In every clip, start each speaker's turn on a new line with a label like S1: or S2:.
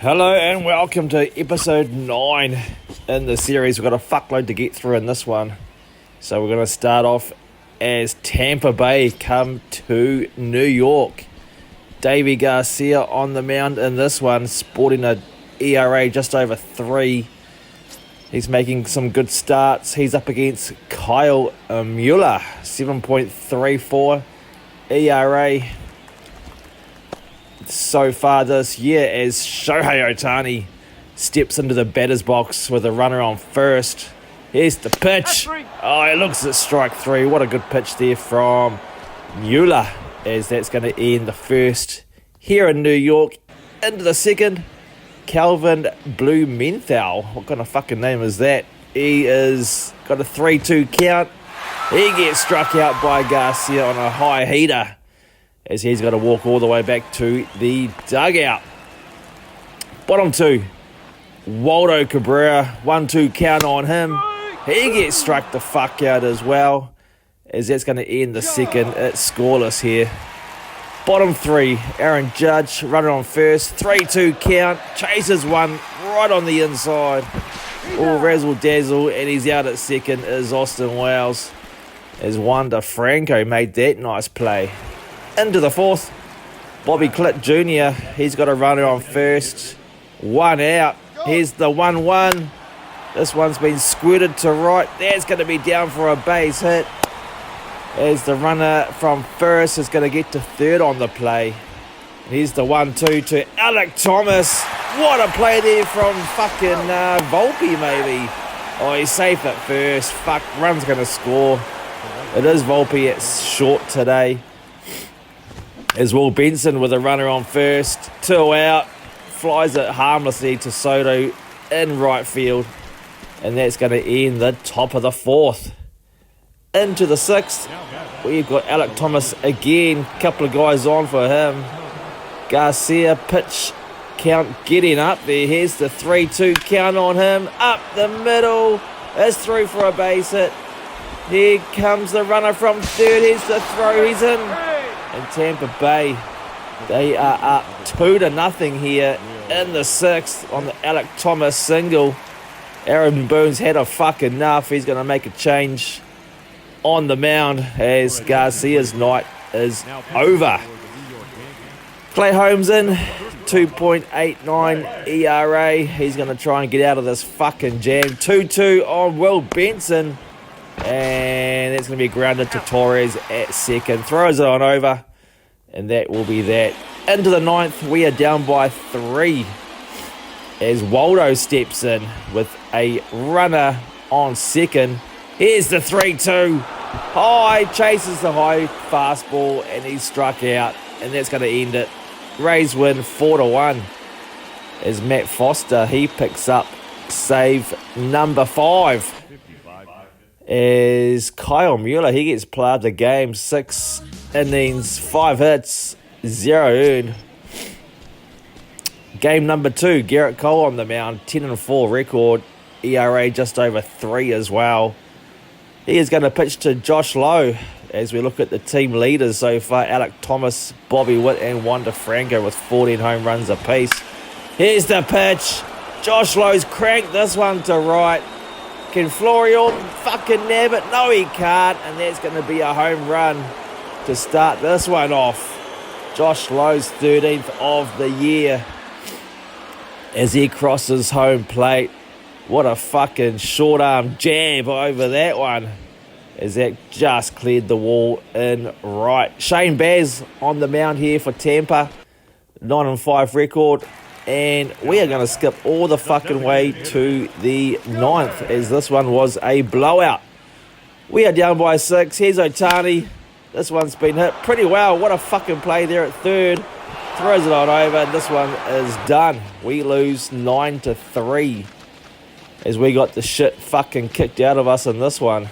S1: Hello and welcome to episode 9 in the series. We've got a fuckload to get through in this one. So we're going to start off as Tampa Bay come to New York. Deivi Garcia on the mound in this one, sporting a ERA just over 3. He's making some good starts. He's up against Kyle Mueller, 7.34 ERA. So far this year, as Shohei Ohtani steps into the batter's box with a runner on first. Here's the pitch. Oh, it looks at strike 3. What a good pitch there from Mueller, as that's going to end the first here in New York. Into the second, Calvin Blumenthal. What kind of fucking name is that? He is got a 3-2 count. He gets struck out by Garcia on a high heater, as he's got to walk all the way back to the dugout. Bottom 2, Waldo Cabrera, 1-2 count on him. He gets struck the fuck out as well, as that's going to end the second. It's scoreless here. Bottom 3, Aaron Judge, runner on first, 3-2 count, chases one right on the inside. All razzle dazzle, and he's out at second is Austin Wells, as Wander Franco made that nice play. Into the fourth, Bobby Clitt Jr. He's got a runner on first. 1 out. Here's the 1-1. This one's been squirted to right. That's going to be down for a base hit, as the runner from first is going to get to third on the play. Here's the 1-2 to Alec Thomas. What a play there from fucking Volpe, maybe. Oh, he's safe at first. Fuck, run's going to score. It is Volpe. It's short today. As Will Benson with a runner on first, 2 out, flies it harmlessly to Soto in right field, and that's going to end the top of the fourth. Into the sixth, we've got Alec Thomas again, couple of guys on for him. Garcia pitch count getting up there. Here's the 3-2 count on him, up the middle, it's through for a base hit. Here comes the runner from third, here's the throw, he's in. And Tampa Bay, they are up 2-0 here in the sixth on the Alec Thomas single. Aaron Boone's had a fuck enough. He's going to make a change on the mound, as Garcia's night is over. Clay Holmes in, 2.89 ERA. He's going to try and get out of this fucking jam. 2-2 on Will Benson. And it's going to be grounded to Torres at second. Throws it on over, and that will be that. Into the ninth, we are down by 3, as Waldo steps in with a runner on second. Here's the 3-2. High, chases the high fastball, and he's struck out, and that's going to end it. Rays win 4-1, as Matt Foster, he picks up save number 5. Is Kyle Mueller, he gets player of the game, 6 innings, 5 hits, 0 earned. Game number 2, Garrett Cole on the mound, 10-4 record, ERA just over 3 as well. He is going to pitch to Josh Lowe, as we look at the team leaders so far. Alec Thomas, Bobby Witt and Wander Franco with 14 home runs apiece. Here's the pitch. Josh Lowe's cranked this one to right. Can Florial fucking nab it? No, he can't. And that's going to be a home run to start this one off. Josh Lowe's 13th of the year, as he crosses home plate. What a fucking short arm jab over that one, as that just cleared the wall in right. Shane Baz on the mound here for Tampa. 9-5 record. And we are going to skip all the fucking way to the ninth, as this one was a blowout. We are down by 6. Here's Ohtani. This one's been hit pretty well. What a fucking play there at third. Throws it on over, and this one is done. We lose 9-3, as we got the shit fucking kicked out of us in this one.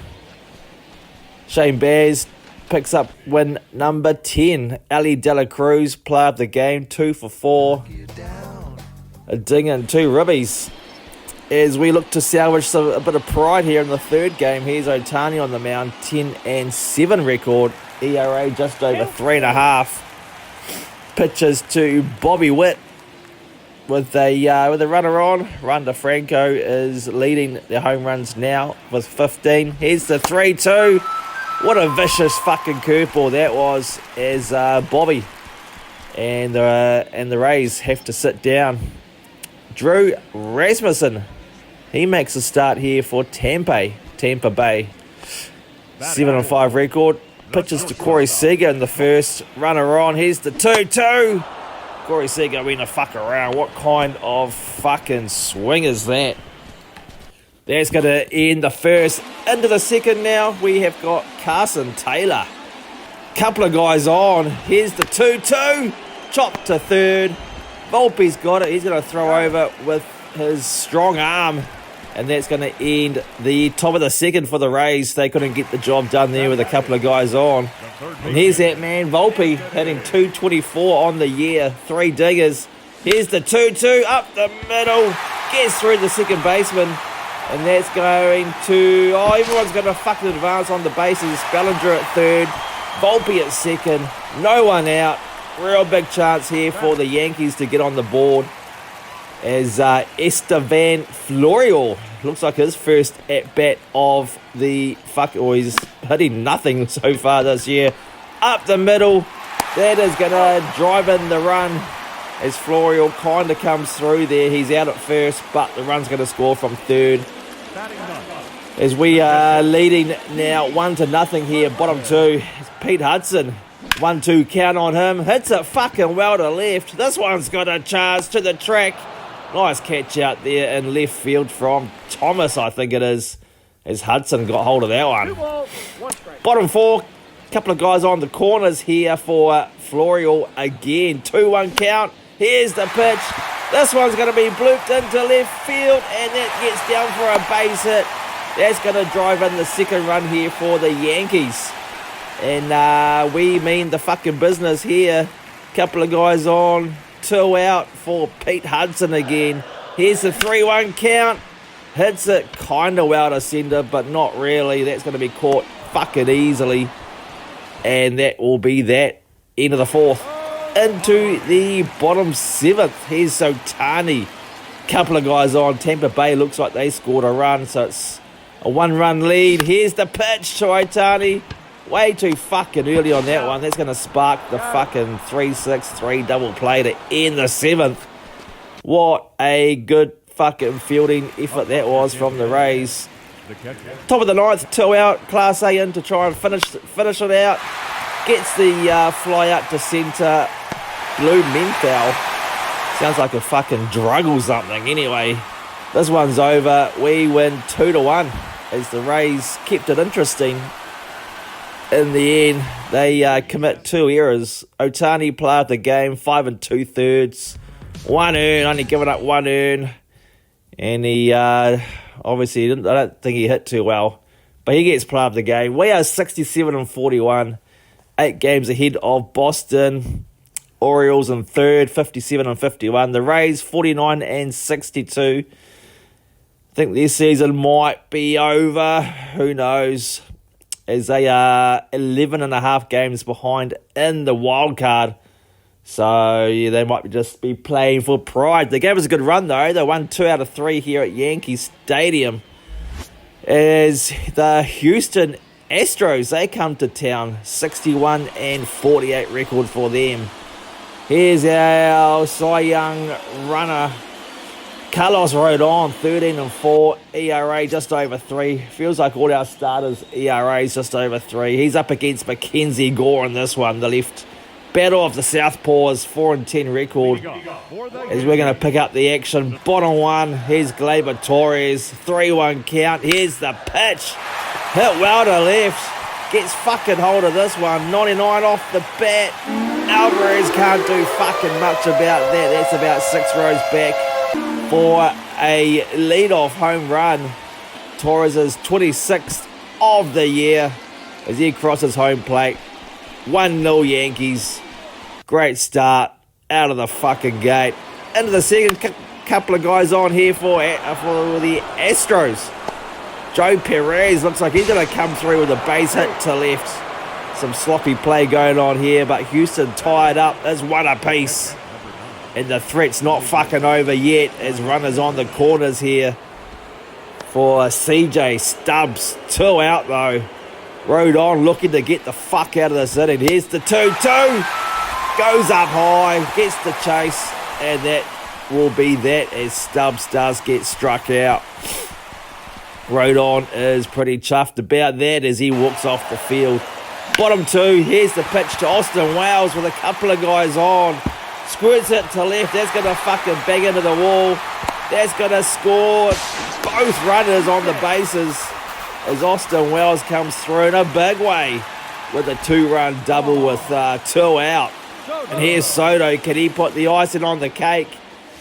S1: Shane Baz picks up win number 10. Ali De La Cruz, player of the game, 2 for 4. A ding and 2 ribbies, as we look to salvage a bit of pride here in the third game. Here's Ohtani on the mound, 10-7 record, ERA just over 3.5. Pitches to Bobby Witt, with a runner on. Runda Franco is leading the home runs now with 15. Here's the 3-2. What a vicious fucking curveball that was, as Bobby and the Rays have to sit down. Drew Rasmussen, he makes a start here for Tampa Bay. 7-5 record. Pitches to Corey Seager in the first. Runner on. Here's the 2-2. Corey Seager went a fuck around. What kind of fucking swing is that? That's going to end the first. Into the second now, we have got Carson Taylor. Couple of guys on. Here's the 2-2. Chop to third. Volpe's got it. He's going to throw over with his strong arm. And that's going to end the top of the second for the Rays. They couldn't get the job done there with a couple of guys on. And here's that man, Volpe, hitting 224 on the year. 3 diggers. Here's the 2-2 up the middle. Gets through the second baseman. And that's going to... Oh, everyone's going to fucking advance on the bases. Bellinger at third. Volpe at second. No one out. Real big chance here for the Yankees to get on the board. As Estevan Florial, looks like his first at-bat of the he's hitting nothing so far this year. Up the middle, that is going to drive in the run as Florial kind of comes through there. He's out at first, but the run's going to score from third. As we are leading now 1-0 here, bottom 2. It's Pete Hudson, 1-2 count on him. Hits it fucking well to left. This one's got a chance to the track. Nice catch out there in left field from Thomas, I think it is, as Hudson got hold of that one. Bottom 4, couple of guys on the corners here for Florial again. 2-1 count. Here's the pitch. This one's going to be blooped into left field, and that gets down for a base hit. That's going to drive in the second run here for the Yankees. And we mean the fucking business here. Couple of guys on. 2 out for Pete Hudson again. Here's the 3-1 count. Hits it kind of well to centre, but not really. That's going to be caught fucking easily. And that will be that. End of the 4th. Into the bottom 7th. Here's Sotani. Couple of guys on. Tampa Bay looks like they scored a run, so it's a 1-run lead. Here's the pitch to Otani. Way too fucking early on that one. That's going to spark the fucking 3-6-3 double play to end the 7th. What a good fucking fielding effort that was from the Rays. Top of the 9th, 2 out. Class A in to try and finish it out. Gets the fly up to centre. Blue Menthal. Sounds like a fucking drug or something. Anyway, this one's over. We win 2-1 as the Rays kept it interesting. In the end, they commit 2 errors. Otani played the game 5 2/3. 1 earn, only giving up 1 earn. And he obviously I don't think he hit too well. But he gets played the game. We are 67-41. 8 games ahead of Boston. Orioles in third, 57-51. The Rays 49-62. I think this season might be over. Who knows? As they are 11.5 games behind in the wild card. So, yeah, they might just be playing for pride. They gave us a good run, though. They won 2 out of 3 here at Yankee Stadium. As the Houston Astros, they come to town. 61-48 record for them. Here's our Cy Young runner. Carlos Rodon, 13-4, ERA just over 3. Feels like all our starters' ERA's just over 3. He's up against Mackenzie Gore in this one, the left. Battle of the Southpaws, 4-10 record. As we're going to pick up the action. Bottom 1, here's Gleyber Torres, 3-1 count. Here's the pitch. Hit well to left. Gets fucking hold of this one. 99 off the bat. Alvarez can't do fucking much about that. That's about 6 rows back. For a lead-off home run. Torres' 26th of the year as he crosses home plate. 1-0 Yankees. Great start out of the fucking gate. Into the second, couple of guys on here for the Astros. Joe Perez looks like he's going to come through with a base hit to left. Some sloppy play going on here, but Houston tied up. There's 1 apiece. And the threat's not fucking over yet as runners on the corners here for CJ Stubbs. 2 out though. Rode on looking to get the fuck out of this inning. Here's the 2-2. Goes up high, gets the chase, and that will be that as Stubbs does get struck out. Rodon is pretty chuffed about that as he walks off the field. Bottom 2, here's the pitch to Austin Wells with a couple of guys on. Squirts it to left, that's going to fucking bang into the wall. That's going to score both runners on the bases as Austin Wells comes through in a big way with a 2-run double with 2 out. And here's Soto, can he put the icing on the cake?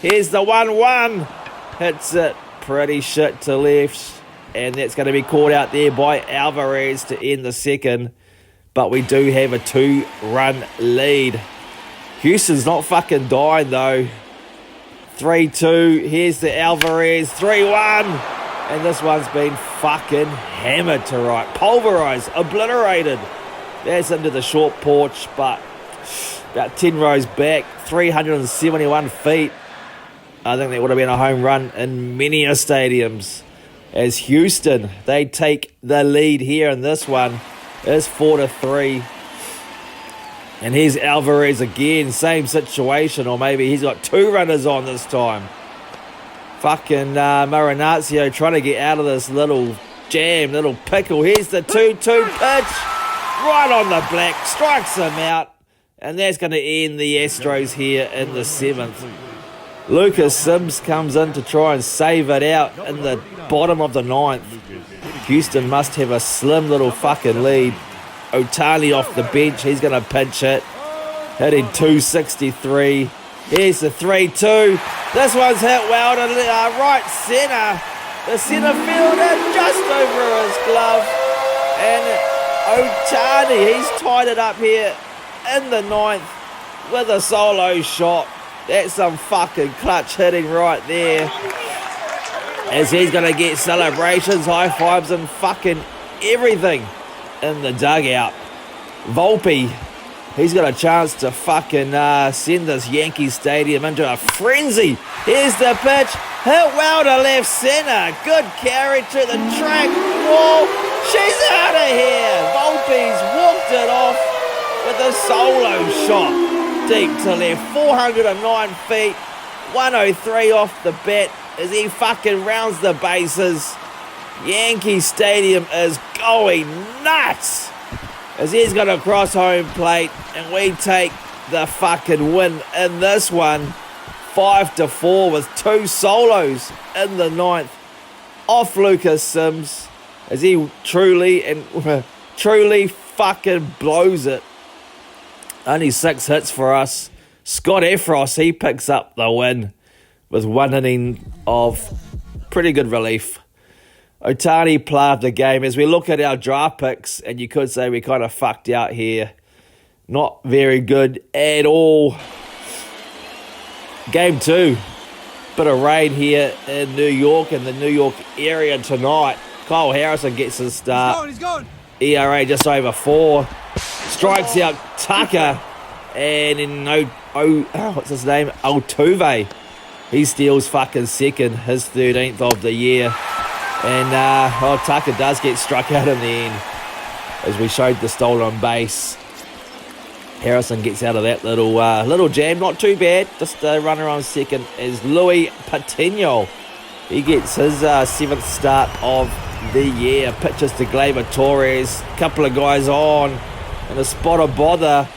S1: Here's the 1-1. Hits it pretty shit to left. And that's going to be called out there by Alvarez to end the second. But we do have a 2-run lead. Houston's not fucking dying though. 3-2. Here's the Alvarez. 3-1. And this one's been fucking hammered to right. Pulverized. Obliterated. That's into the short porch. But about 10 rows back. 371 feet. I think that would have been a home run in many stadiums. As Houston, they take the lead here in this one. It's 4-3. And here's Alvarez again. Same situation. Or maybe he's got 2 runners on this time. Fucking Marinaccio trying to get out of this little jam, little pickle. Here's the 2-2 pitch. Right on the black. Strikes him out. And that's going to end the Astros here in the 7th. Lucas Sims comes in to try and save it out in the bottom of the 9th. Houston must have a slim little fucking lead. Otani off the bench. He's going to pinch it. Hitting 263. Here's the 3-2. This one's hit well to right centre. The centre fielder just over his glove. And Otani, he's tied it up here in the 9th with a solo shot. That's some fucking clutch hitting right there. As he's going to get celebrations, high fives and fucking everything in the dugout. Volpe, he's got a chance to fucking send this Yankees stadium into a frenzy. Here's the pitch. Hit well to left center. Good carry to the track wall. She's out of here. Volpe's walked it off with a solo shot. Deep to left, 409 feet, 103 off the bat as he fucking rounds the bases. Yankee Stadium is going nuts as he's got a cross home plate and we take the fucking win in this one. 5-4 with 2 solos in the 9th off Lucas Sims as he truly fucking blows it. Only 6 hits for us. Scott Efros, he picks up the win with 1 inning of pretty good relief. Otani player of the game. As we look at our draft picks, and you could say we kind of fucked out here. Not very good at all. Game 2. Bit of rain here in New York and the New York area tonight. Kyle Harrison gets his start.
S2: He's gone.
S1: ERA just over 4. Strikes out Tucker, and in what's his name? Altuve. He steals fucking second, his 13th of the year. And Tucker does get struck out in the end, as we showed the stolen base. Harrison gets out of that little jam, not too bad. Just a runner on second is Louis Patino. He gets his 7th start of the year. Pitches to Gleyber Torres. Couple of guys on. And a spot of bother.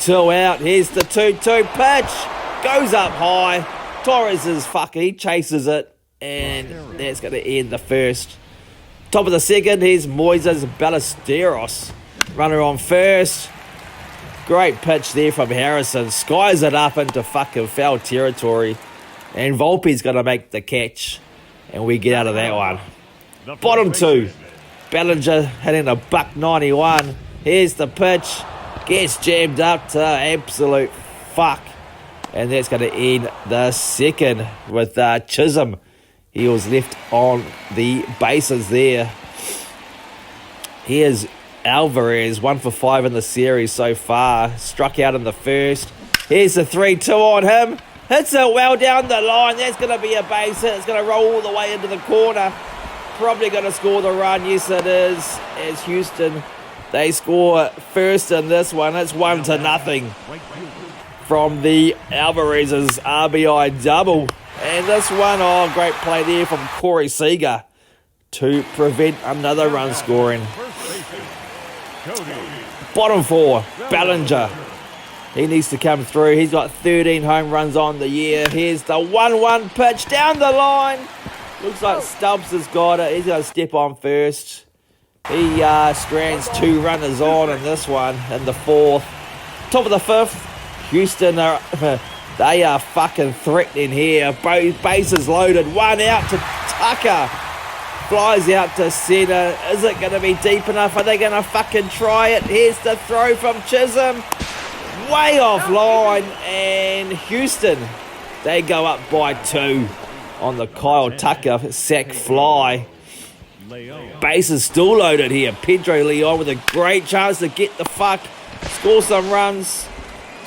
S1: 2 out. Here's the 2-2 pitch. Goes up high. Torres is fucking. He chases it. And that's going to end the first. Top of the second. Here's Moises Ballesteros. Runner on first. Great pitch there from Harrison. Skies it up into fucking foul territory. And Volpe's going to make the catch. And we get out of that one. Bottom 2. Bellinger hitting a $191. Here's the pitch. Gets jammed up to absolute fuck. And that's going to end the second with Chisholm. He was left on the bases there. Here's Alvarez, 1 for 5 in the series so far. Struck out in the first. Here's the 3-2 on him. Hits it well down the line. That's going to be a base hit. It's going to roll all the way into the corner. Probably going to score the run. Yes, it is. As Houston, they score first in this one. It's 1-0 from the Alvarez's RBI double. And this one, oh, great play there from Corey Seager to prevent another run scoring. Bottom 4, Bellinger. He needs to come through. He's got 13 home runs on the year. Here's the 1-1 pitch down the line. Looks like Stubbs has got it. He's going to step on first. He strands 2 runners on in this one in the 4th. Top of the 5th, Houston they are fucking threatening here. Both bases loaded. 1 out to Tucker. Flies out to centre. Is it going to be deep enough? Are they going to fucking try it? Here's the throw from Chisholm. Way offline. And Houston, they go up by 2 on the Kyle Tucker sack fly. Bases still loaded here. Pedro Leon with a great chance to get the fuck. Score some runs.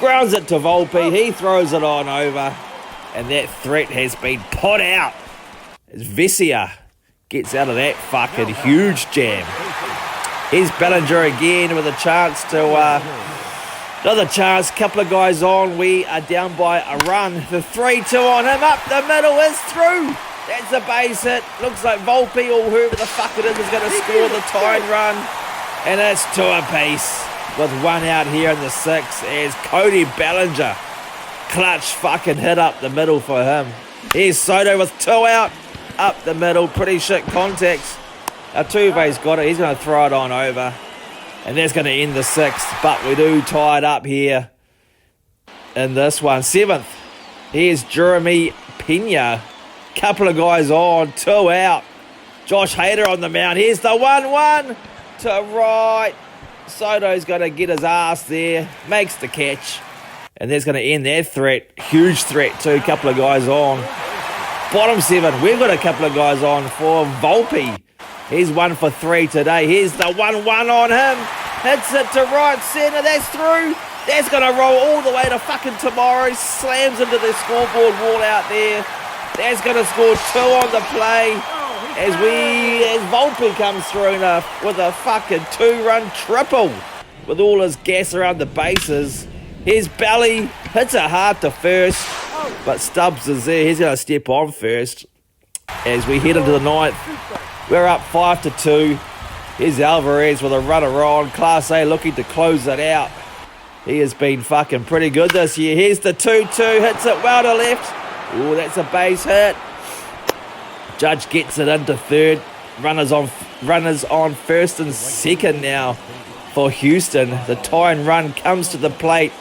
S1: Grounds it to Volpe. He throws it on over. And that threat has been put out. As Vesia gets out of that fucking huge jam. Here's Bellinger again with a chance to... another chance. Couple of guys on. We are down by a run. The 3-2 on him. Up the middle is through. That's a base hit. Looks like Volpe or whoever the fuck it is going to score the tying run. And it's 2 apiece. With 1 out here in the 6th as Cody Bellinger. Clutch fucking hit up the middle for him. Here's Soto with 2 out. Up the middle. Pretty shit contact. Altuve's got it. He's going to throw it on over. And that's going to end the 6th. But we do tie it up here in this one. 7th. Here's Jeremy Pena. Couple of guys on. 2 out. Josh Hader on the mound. Here's the 1-1 to right. Soto's going to get his ass there. Makes the catch. And that's going to end that threat. Huge threat too. Couple of guys on. Bottom 7. We've got a couple of guys on for Volpe. He's 1 for 3 today. Here's the 1-1 on him. Hits it to right centre. That's through. That's going to roll all the way to fucking tomorrow. Slams into the scoreboard wall out there. That's going to score 2 on the play. As Volpe comes through with a fucking 2-run triple. With all his gas around the bases. Here's Belly. Hits it hard to first. But Stubbs is there. He's going to step on first. As we head into the 9th. We're up 5-2. Here's Alvarez with a runner on. Class A looking to close it out. He has been fucking pretty good this year. Here's the 2-2. Hits it well to left. Ooh, that's a base hit. Judge gets it into 3rd. Runners on 1st and 2nd now for Houston. The tying run comes to the plate.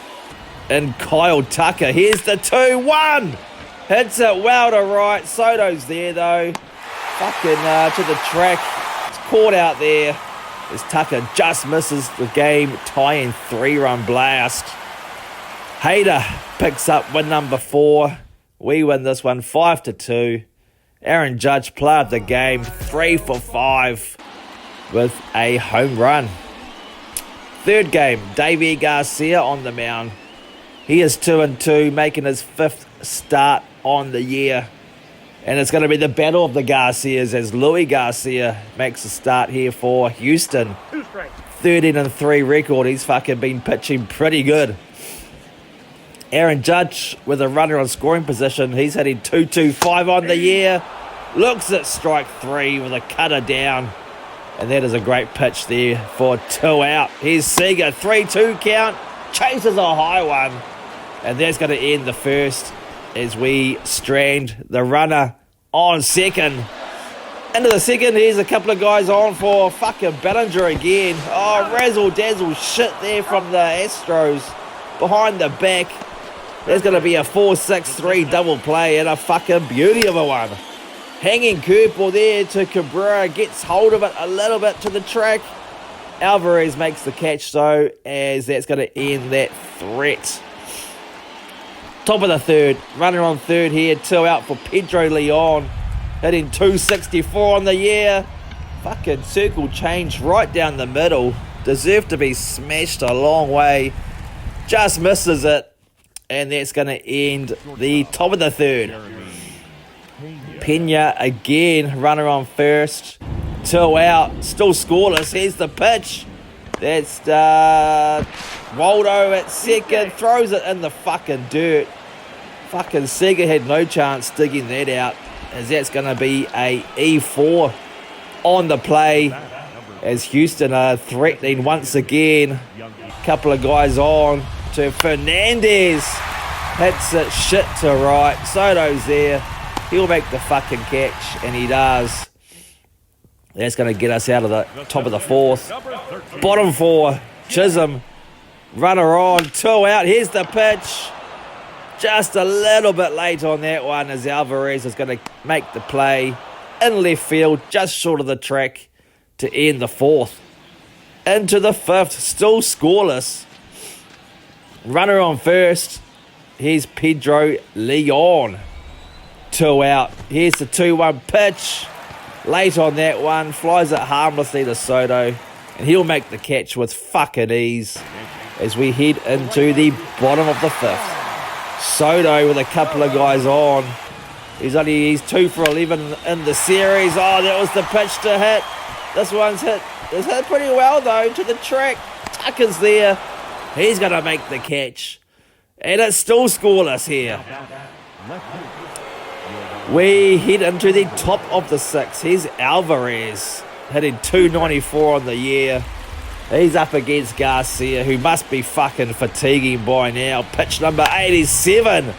S1: And Kyle Tucker. Here's the 2-1. Hits it well to right. Soto's there though. Fucking to the track. It's caught out there. As Tucker just misses the game tying 3-run blast. Hader picks up win number 4. We win this one 5-2. Aaron Judge player of the game 3 for 5 with a home run. 3rd game, Davey Garcia on the mound. He is 2-2, making his 5th start on the year. And it's going to be the battle of the Garcias as Louis Garcia makes a start here for Houston. 13-3 record. He's fucking been pitching pretty good. Aaron Judge with a runner on scoring position. He's hitting 2-2-5 on the year. Looks at strike 3 with a cutter down. And that is a great pitch there for 2 out. Here's Seager, 3-2 count. Chases a high one. And that's going to end the 1st as we strand the runner on 2nd. Into the 2nd, here's a couple of guys on for fucking Bellinger again. Oh, razzle-dazzle shit there from the Astros. Behind the back. There's going to be a 4-6-3 double play and a fucking beauty of a one. Hanging curveball there to Cabrera. Gets hold of it a little bit to the track. Alvarez makes the catch though, as that's going to end that threat. Top of the 3rd. Runner on 3rd here. 2 out for Pedro Leon. Hitting 264 on the year. Fucking circle change right down the middle. Deserved to be smashed a long way. Just misses it. And that's going to end the top of the third. Pena again, runner on first. 2 out, still scoreless. Here's the pitch. That's Waldo at second. Throws it in the fucking dirt. Fucking Seager had no chance digging that out, as that's going to be a E4 on the play, as Houston are threatening once again. Couple of guys on to Fernandez. Hits it shit to right. Soto's there. He'll make the fucking catch, and he does. That's going to get us out of the top of the fourth. Bottom four, Chisholm. Runner on, 2 out. Here's the pitch. Just a little bit late on that one, as Alvarez is going to make the play in left field, just short of the track, to end the fourth. Into the fifth, still scoreless. Runner on first. Here's Pedro Leon. 2 out. Here's the 2-1 pitch. Late on that one. Flies it harmlessly to Soto. And he'll make the catch with fucking ease as we head into the bottom of the fifth. Soto with a couple of guys on. He's 2 for 11 in the series. Oh, that was the pitch to hit. This one's hit. It's hit pretty well, though, to the track. Tucker's there. He's going to make the catch. And it's still scoreless here. We head into the top of the sixth. Here's Alvarez, hitting 294 on the year. He's up against Garcia, who must be fucking fatiguing by now. Pitch number 87.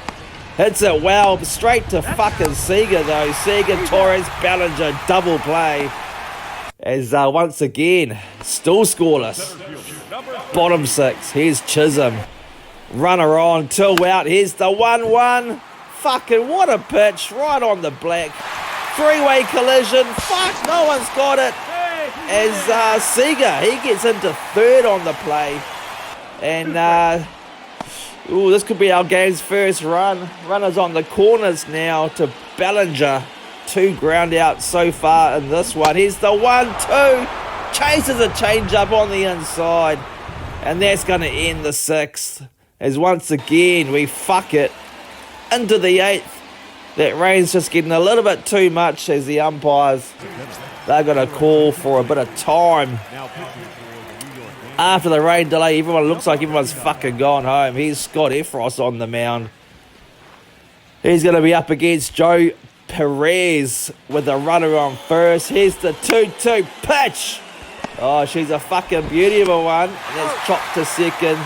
S1: Hits it well, straight to fucking Seager, though. Seager, Torres, Ballinger, double play. As once again, still scoreless. Bottom six, here's Chisholm. Runner on, 2 out. Here's the 1-1. Fucking what a pitch, right on the black. 3-way collision. Fuck, no one's got it. As Seager, he gets into third on the play. And, this could be our game's first run. Runners on the corners now to Ballinger. 2 ground out so far in this one. Here's the 1-2. Chases a change-up on the inside. And that's going to end the sixth. As once again, we fuck it into the eighth. That rain's just getting a little bit too much, as the umpires, they're going to call for a bit of time. After the rain delay, looks like everyone's fucking gone home. Here's Scott Efros on the mound. He's going to be up against Joe Perez with a runner on first. Here's the 2-2 pitch. Oh, she's a fucking beauty of a one. And that's chopped to second.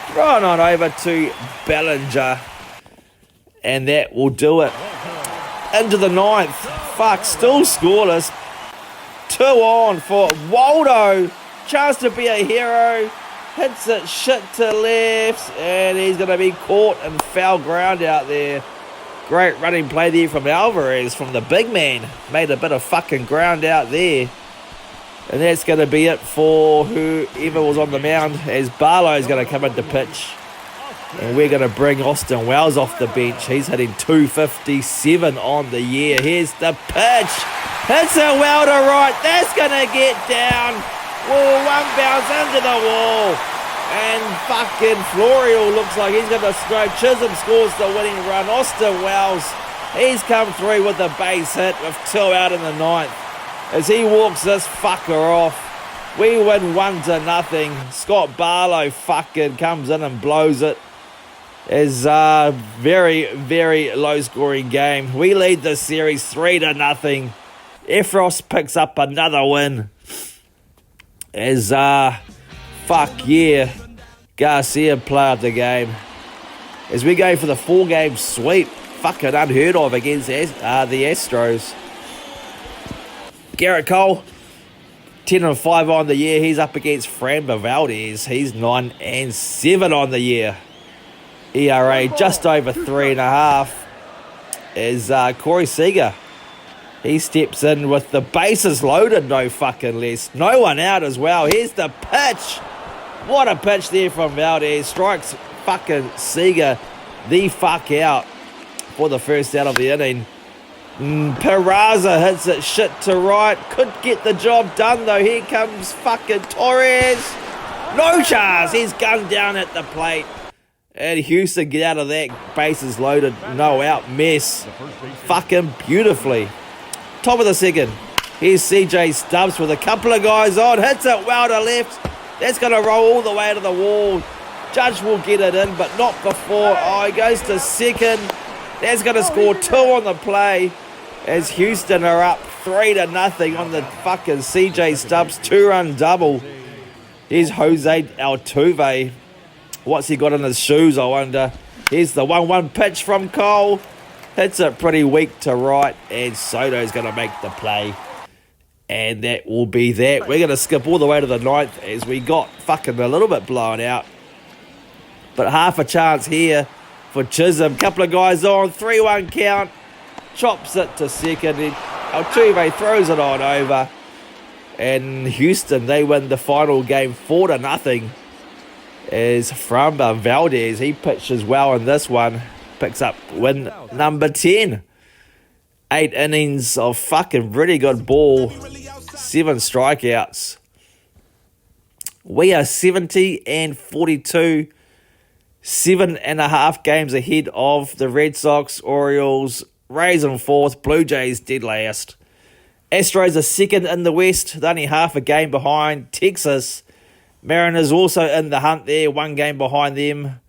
S1: Thrown on over to Ballinger. And that will do it. Into the ninth. Fuck, still scoreless. 2 on for Waldo. Chance to be a hero. Hits it shit to left. And he's going to be caught in foul ground out there. Great running play there from Alvarez, from the big man. Made a bit of fucking ground out there. And that's going to be it for whoever was on the mound, as Barlow's going to come into pitch. And we're going to bring Austin Wells off the bench. He's hitting 257 on the year. Here's the pitch. Hits it well to right. That's going to get down. Whoa, 1 bounce into the wall. And fucking Florio looks like he's going to score. Chisholm scores the winning run. Austin Wells, he's come through with the base hit with 2 out in the ninth. As he walks this fucker off, we win 1-0. Scott Barlow fucking comes in and blows it. It's a very, very low-scoring game. We lead the series 3-0. Efros picks up another win. As, fuck yeah, Garcia player of the game. As we go for the 4-game sweep. Fucking unheard of against the Astros. Garrett Cole, 10-5 on the year. He's up against Framber Valdez. He's 9-7 on the year. ERA just over 3.5. Is Corey Seager. He steps in with the bases loaded, no fucking less. No one out as well. Here's the pitch. What a pitch there from Valdez. Strikes fucking Seager the fuck out for the first out of the inning. Peraza hits it shit to right. Could get the job done though. Here comes fucking Torres. No chance. He's gunned down at the plate. And Houston get out of that bases loaded, no out mess. Fucking beautifully. Top of the second. Here's CJ Stubbs with a couple of guys on. Hits it well to left. That's going to roll all the way to the wall. Judge will get it in, but not before. Oh, he goes to second. That's going to score 2 on the play as Houston are up 3-0 on the fucking CJ Stubbs 2-run double. Here's Jose Altuve. What's he got in his shoes, I wonder? Here's the 1-1 pitch from Cole. Hits it pretty weak to right, and Soto's going to make the play. And that will be that. We're going to skip all the way to the 9th as we got fucking a little bit blown out. But half a chance here for Chisholm. Couple of guys on. 3-1 count. Chops it to second. Altuve throws it on over. And Houston, they win the final game 4-0. As Framba Valdez, he pitches well in this one. Picks up win number 10. 8 innings of fucking really good ball. 7 strikeouts. We are 70-42. 7.5 games ahead of the Red Sox, Orioles, Rays in 4th, Blue Jays dead last. Astros are 2nd in the West, they're only half a game behind Texas. Mariners also in the hunt there, 1 game behind them.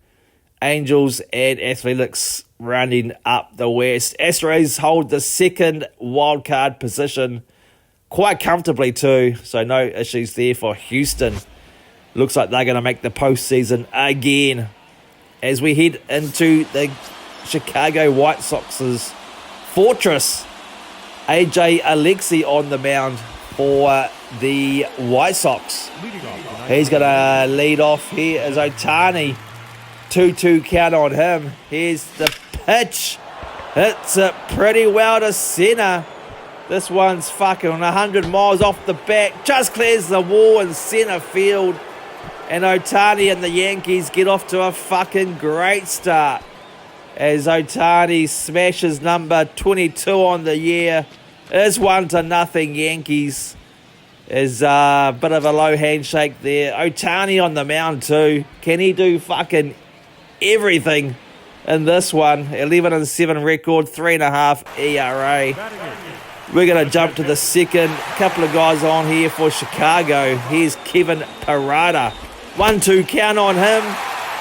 S1: Angels and Athletics rounding up the West. Astros hold the 2nd wildcard position quite comfortably too, so no issues there for Houston. Looks like they're going to make the postseason again. As we head into the Chicago White Sox's fortress, AJ Alexi on the mound for the White Sox. He's going to lead off here as Ohtani. 2-2 count on him. Here's the pitch. Hits it pretty well to center. This one's fucking 100 miles off the bat. Just clears the wall in center field. And Ohtani and the Yankees get off to a fucking great start. As Ohtani smashes number 22 on the year. It's 1-0 Yankees. Is a bit of a low handshake there. Ohtani on the mound too. Can he do fucking everything in this one? 11-7 record, 3.5 ERA. We're going to jump to the second. Couple of guys on here for Chicago. Here's Kevin Parada. 1-2 count on him.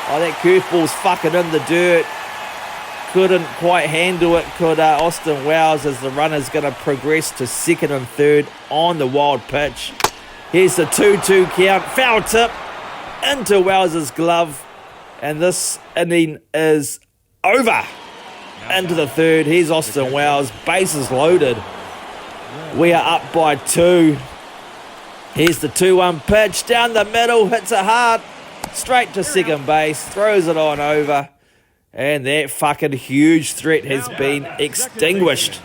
S1: Oh, that curveball's fucking in the dirt. Couldn't quite handle it, could Austin Wells, as the runner's going to progress to 2nd and 3rd on the wild pitch. Here's the 2-2 count. Foul tip into Wells' glove. And this inning is over. Into the 3rd. Here's Austin Wells. Bases loaded. We are up by 2. Here's the 2-1 pitch. Down the middle. Hits it hard. Straight to second base. Throws it on over. And that fucking huge threat has been extinguished.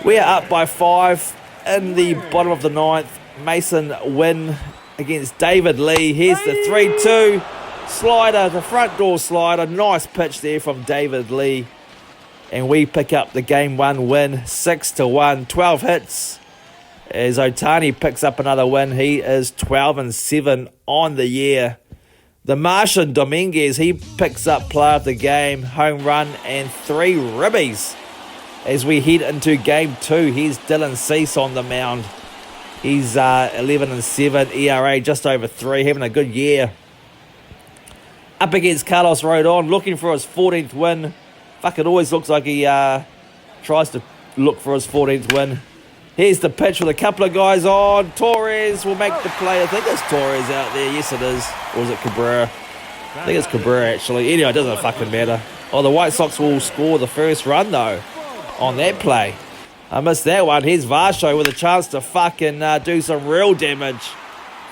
S1: We are up by 5 in the bottom of the 9th. Mason Wynn against David Lee. Here's the 3-2 slider, the front door slider. Nice pitch there from David Lee. And we pick up the game 1 win, 6-1, 12 hits. As Ohtani picks up another win, he is 12-7 on the year. The Martian Dominguez, he picks up player of the game, home run and 3 ribbies. As we head into game 2, here's Dylan Cease on the mound. He's 11-7, ERA just over 3, having a good year. Up against Carlos Rodon, looking for his 14th win. Fuck, it always looks like he tries to look for his 14th win. Here's the pitch with a couple of guys on. Torres will make the play. I think it's Torres out there. Yes, it is. Or is it Cabrera? I think it's Cabrera, actually. Anyway, it doesn't fucking matter. Oh, the White Sox will score the first run, though, on that play. I missed that one. Here's Varsho with a chance to fucking do some real damage.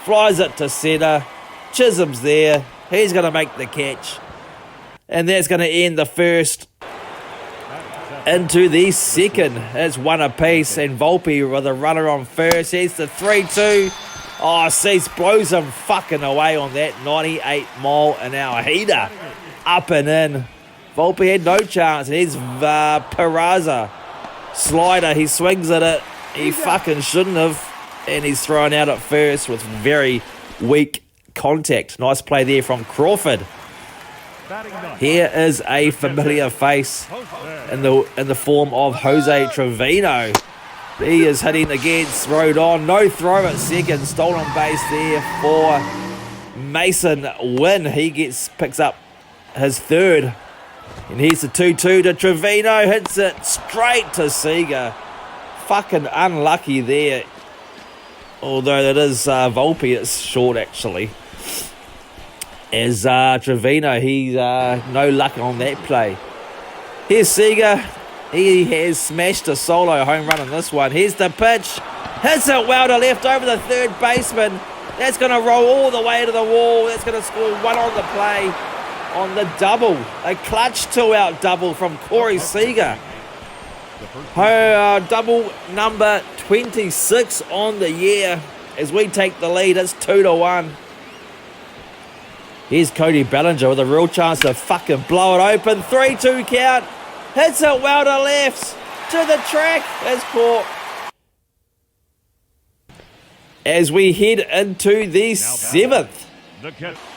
S1: Flies it to center. Chisholm's there. He's going to make the catch. And that's going to end the first. Into the second. It's 1 apiece. And Volpe with a runner on first. Here's the 3-2. Oh, Cease blows him fucking away on that 98-mile-an-hour heater. Up and in. Volpe had no chance. And here's Peraza. Slider. He swings at it. He fucking shouldn't have. And he's thrown out at first with very weak contact. Nice play there from Crawford. Here is a familiar face in the form of Jose Trevino. He is hitting against Rodon. No throw at second. Stolen base there for Mason Wynn. He picks up his third. And here's the 2-2 to Trevino. Hits it straight to Seager. Fucking unlucky there. Although that is Volpe, it's short actually. As Trevino, he's no luck on that play. Here's Seager. He has smashed a solo home run on this one. Here's the pitch. Hits it well to left over the third baseman. That's going to roll all the way to the wall. That's going to score one on the play on the double. A clutch two-out double from Corey Seager. Double number 26 on the year as we take the lead. It's 2-1. Here's Cody Bellinger with a real chance to fucking blow it open. 3-2 count. Hits it well to left. To the track. That's caught. As we head into the 7th.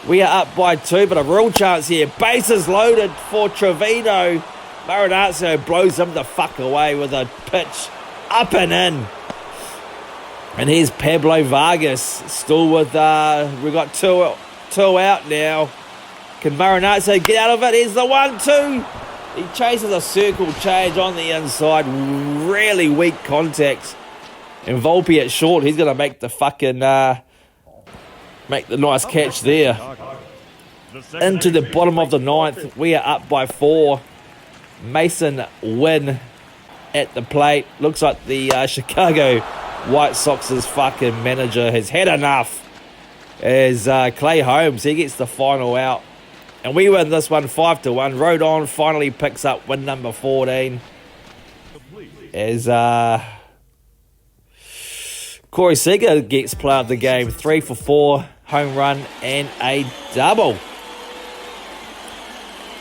S1: We are up by 2, but a real chance here. Bases loaded for Trevino. Marinazzo blows him the fuck away with a pitch up and in. And here's Pablo Vargas. Still with, we've got two out now. Can Marinazzo get out of it? Here's the 1-2. He chases a circle change on the inside. Really weak contact. And Volpe at short. He's going to make the fucking, make the nice catch there. Into the bottom of the 9th. We are up by 4. Mason Wynn at the plate. Looks like the Chicago White Sox's fucking manager has had enough. As Clay Holmes, he gets the final out. And we win this one 5-1. Rodon finally picks up win number 14. As Corey Seager gets player of the game. 3 for 4. Home run and a double.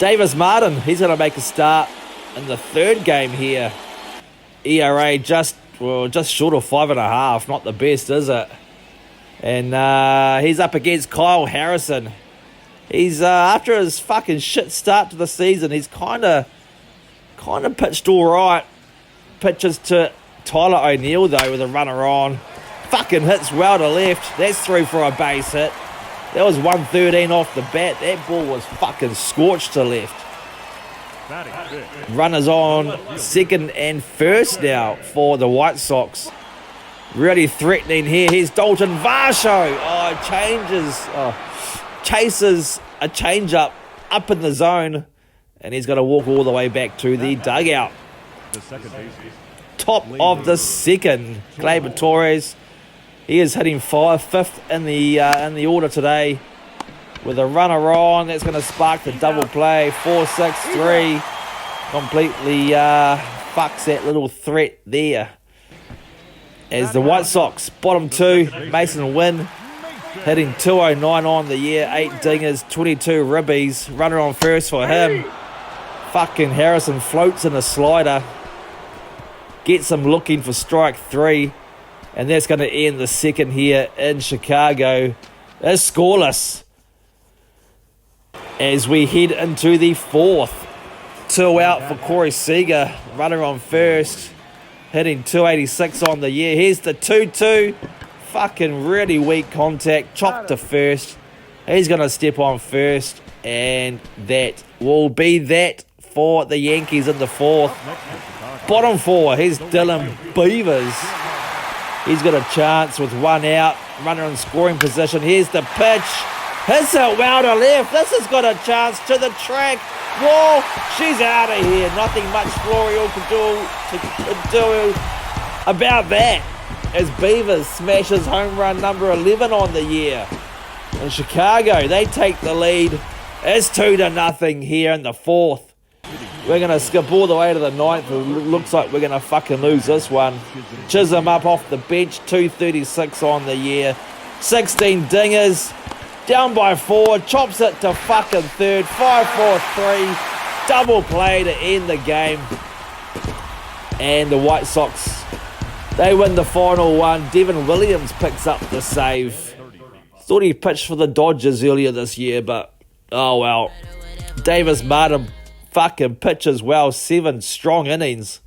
S1: Davis Martin, he's going to make a start in the 3rd game here. ERA just short of 5.5. Not the best, is it? And he's up against Kyle Harrison. He's after his fucking shit start to the season, he's kind of pitched all right. Pitches to Tyler O'Neill though with a runner on. Fucking hits well to left. That's through for a base hit. That was 113 off the bat. That ball was fucking scorched to left. Runners on second and first now for the White Sox. Really threatening here. Here's Dalton Varsho. Chases a changeup up in the zone. And he's going to walk all the way back to the dugout. Top of the 2nd. Gleyber Torres. He is hitting 5th in the order today. With a runner on. That's going to spark the double play. 4-6-3. Completely fucks that little threat there. As the White Sox, bottom 2, Mason Wynn hitting 209 on the year, 8 dingers, 22 ribbies, runner on first for him. Fucking Harrison floats in a slider, gets him looking for strike 3, and that's going to end the 2nd here in Chicago. It's scoreless. As we head into the 4th, 2 out for Corey Seager, runner on first. Hitting 286 on the year. Here's the 2-2. Fucking really weak contact. Chopped to first. He's going to step on first. And that will be that for the Yankees in the 4th. Bottom 4. Here's Dylan Beavers. He's got a chance with 1 out. Runner in scoring position. Here's the pitch. Hits it well to left. This has got a chance to the track. Whoa, she's out of here. Nothing much Florio could do about that. As Beavers smashes home run number 11 on the year. In Chicago, they take the lead. It's 2-0 here in the 4th. We're going to skip all the way to the 9th. It looks like we're going to fucking lose this one. Chisholm up off the bench, 236 on the year. 16 dingers. Down by 4, chops it to fucking 3rd, 5-4-3, double play to end the game. And the White Sox, they win the final one. Devin Williams picks up the save. Thought he pitched for the Dodgers earlier this year, but oh well. Davis Martin fucking pitches well. 7 strong innings.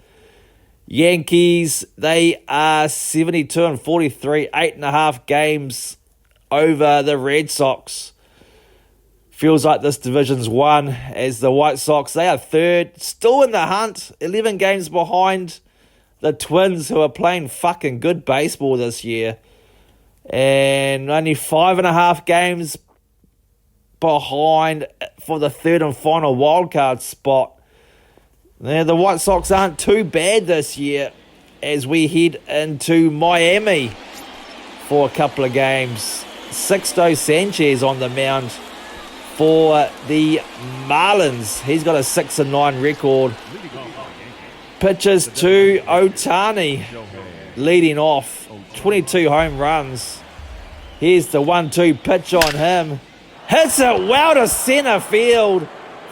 S1: Yankees, they are 72-43, 8.5 games over the Red Sox. Feels like this division's won, as the White Sox, they are third, still in the hunt, 11 games behind the Twins, who are playing fucking good baseball this year, and only 5.5 games behind for the third and final wildcard spot. Now, the White Sox aren't too bad this year as we head into Miami for a couple of games. Sixto Sanchez on the mound for the Marlins. He's got a 6-9 record. Pitches to Ohtani, leading off. 22 home runs. Here's the 1-2 pitch on him. Hits it well to center field.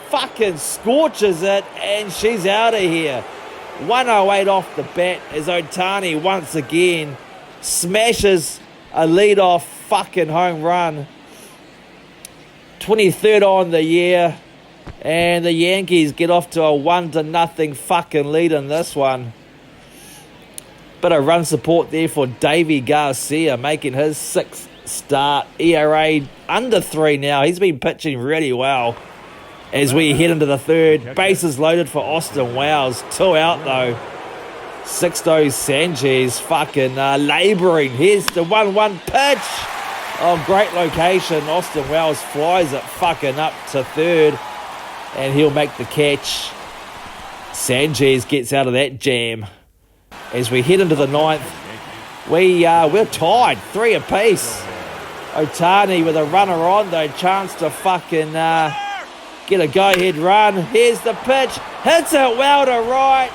S1: Fucking scorches it, and she's out of here. 108 off the bat as Ohtani once again smashes a lead-off fucking home run. 23rd on the year, and the Yankees get off to a 1-0 fucking lead in this one. Bit of run support there for Davy Garcia, making his 6th start. ERA under 3 now. He's been pitching really well. As we head into the third, bases loaded for Austin Wells. 2 out though. Sixto Sanchez fucking labouring. Here's the 1-1 pitch. Oh, great location. Austin Wells flies it fucking up to third, and he'll make the catch. Sanchez gets out of that jam. As we head into the 9th, we're tied, 3 apiece. Ohtani with a runner on though, chance to fucking get a go-ahead run. Here's the pitch. Hits it well to right.